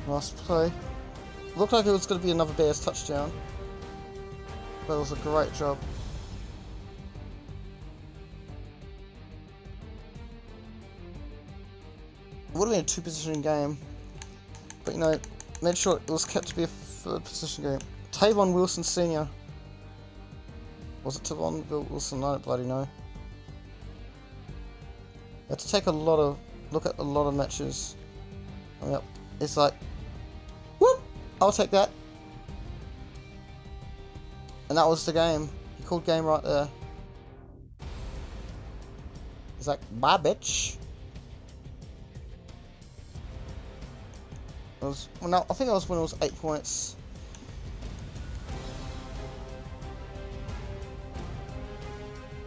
Last play. Looked like it was going to be another Bears touchdown. But it was a great job. It would have been a 2-position game. But you know, made sure it was kept to be a 3rd-position game. Tavon Wilson Sr. Was it Tavon Wilson? I don't bloody know. You have to take look at a lot of matches. Yep. It's like, whoop! I'll take that. And that was the game. He called game right there. He's like, bye bitch. It was, well, no, I think that was when it was 8 points.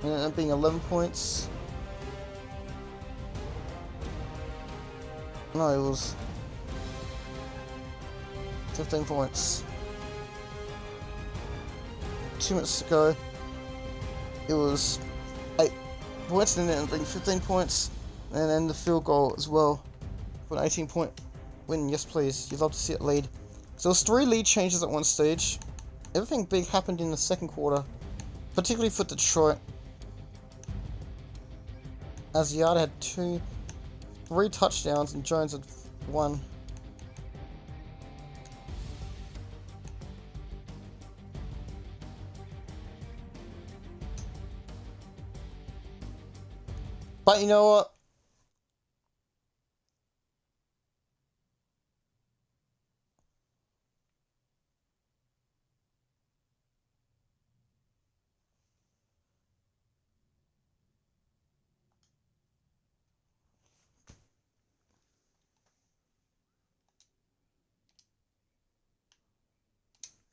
And it ended up being 11 points. No, it was 15 points. 2 minutes ago, it was 8 points, and then it ended up being 15 points, and then the field goal as well for an 18-point win. Yes, please. You'd love to see it lead. So there was 3 lead changes at one stage. Everything big happened in the second quarter, particularly for Detroit. Asiata had 3 touchdowns, and Jones had 1. But you know what?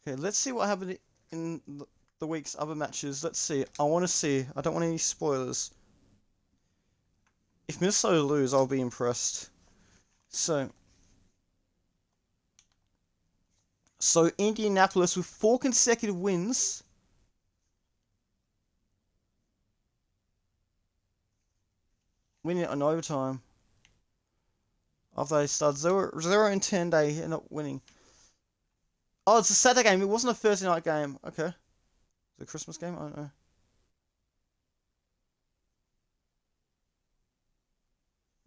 Okay, let's see what happened in the week's other matches. Let's see. I want to see. I don't want any spoilers. If Minnesota lose, I'll be impressed. So Indianapolis with 4 consecutive wins. Winning it in overtime. After they started 0-10, they end up winning. Oh, it's a Saturday game. It wasn't a Thursday night game. Okay. Is it a Christmas game? I don't know.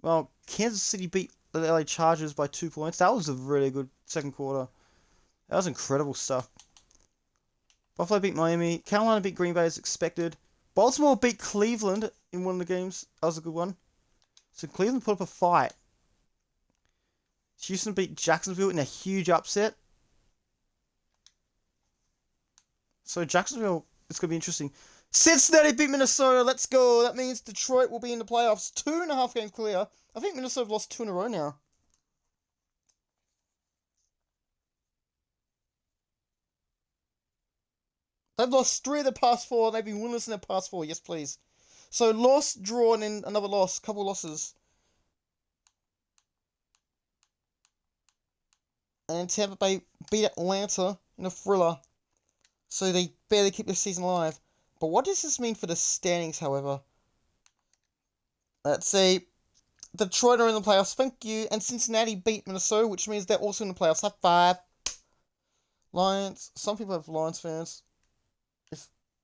Well, Kansas City beat the LA Chargers by 2 points. That was a really good second quarter. That was incredible stuff. Buffalo beat Miami. Carolina beat Green Bay as expected. Baltimore beat Cleveland in one of the games. That was a good one. So Cleveland put up a fight. Houston beat Jacksonville in a huge upset. So Jacksonville, it's going to be interesting. Cincinnati beat Minnesota. Let's go. That means Detroit will be in the playoffs. 2.5 games clear. I think Minnesota have lost 2 in a row now. They've lost 3 of the past 4. They've been winless in their past 4. Yes, please. So loss, draw, and then another loss. Couple losses. And Tampa Bay beat Atlanta in a thriller. So they barely keep the season alive. But what does this mean for the standings, however? Let's see. Detroit are in the playoffs. Thank you. And Cincinnati beat Minnesota, which means they're also in the playoffs. High five. Lions. Some people have Lions fans.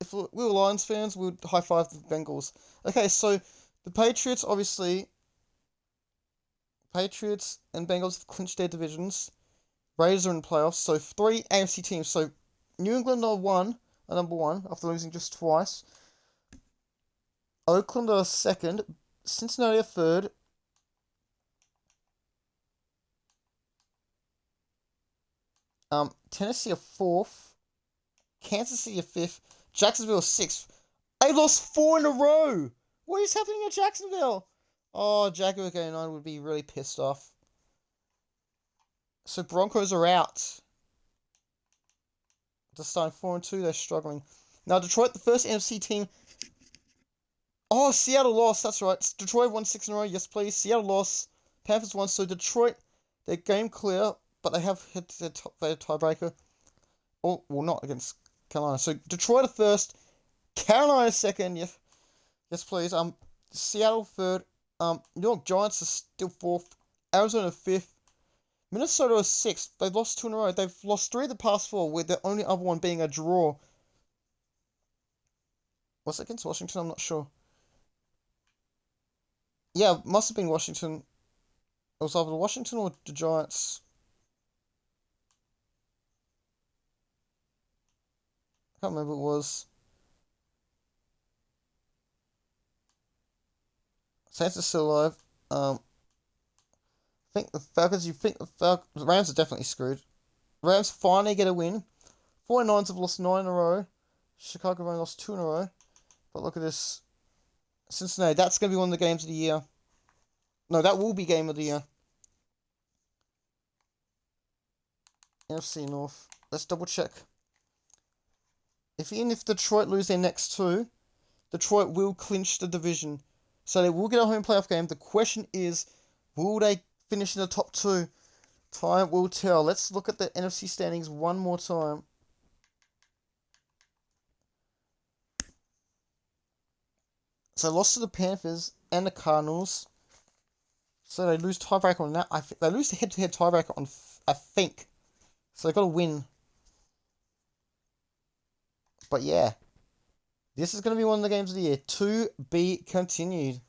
If we were Lions fans, we would high five the Bengals. Okay, so the Patriots, obviously. Patriots and Bengals have clinched their divisions. Raiders are in the playoffs. So 3 AFC teams. So New England are number one after losing just twice. Oakland are second. Cincinnati are third. Tennessee are fourth. Kansas City are fifth. Jacksonville are sixth. They lost 4 in a row. What is happening at Jacksonville? Oh, Jaguars game 9 would be really pissed off. So Broncos are out. They're starting 4-2. They're struggling. Now Detroit, the first NFC team. Oh, Seattle lost. That's right. Detroit won 6 in a row. Yes, please. Seattle lost. Panthers won. So Detroit, they're game clear, but they have hit their tiebreaker. Oh, well, not against Carolina. So Detroit are first. Carolina second. Yes, yes, please. Seattle third. New York Giants are still fourth. Arizona fifth. Minnesota is sixth. They've lost 2 in a row. They've lost 3 of the past 4, with the only other one being a draw. Was it against Washington? I'm not sure. Yeah, must have been Washington. It was either Washington or the Giants. I can't remember what it was. Saints are still alive. I think the Falcons. The Rams are definitely screwed. Rams finally get a win. 49ers have lost 9 in a row. Chicago only lost 2 in a row. But look at this. Cincinnati, that's going to be one of the games of the year. No, that will be game of the year. NFC North. Let's double check. Even if Detroit lose their next 2, Detroit will clinch the division. So they will get a home playoff game. The question is, will they finish in the top 2? Time will tell. Let's look at the NFC standings one more time. So lost to the Panthers and the Cardinals. So they lose tiebreaker on that. They lose the head-to-head tiebreaker on, I think. So they got to win. But yeah. This is going to be one of the games of the year. To be continued.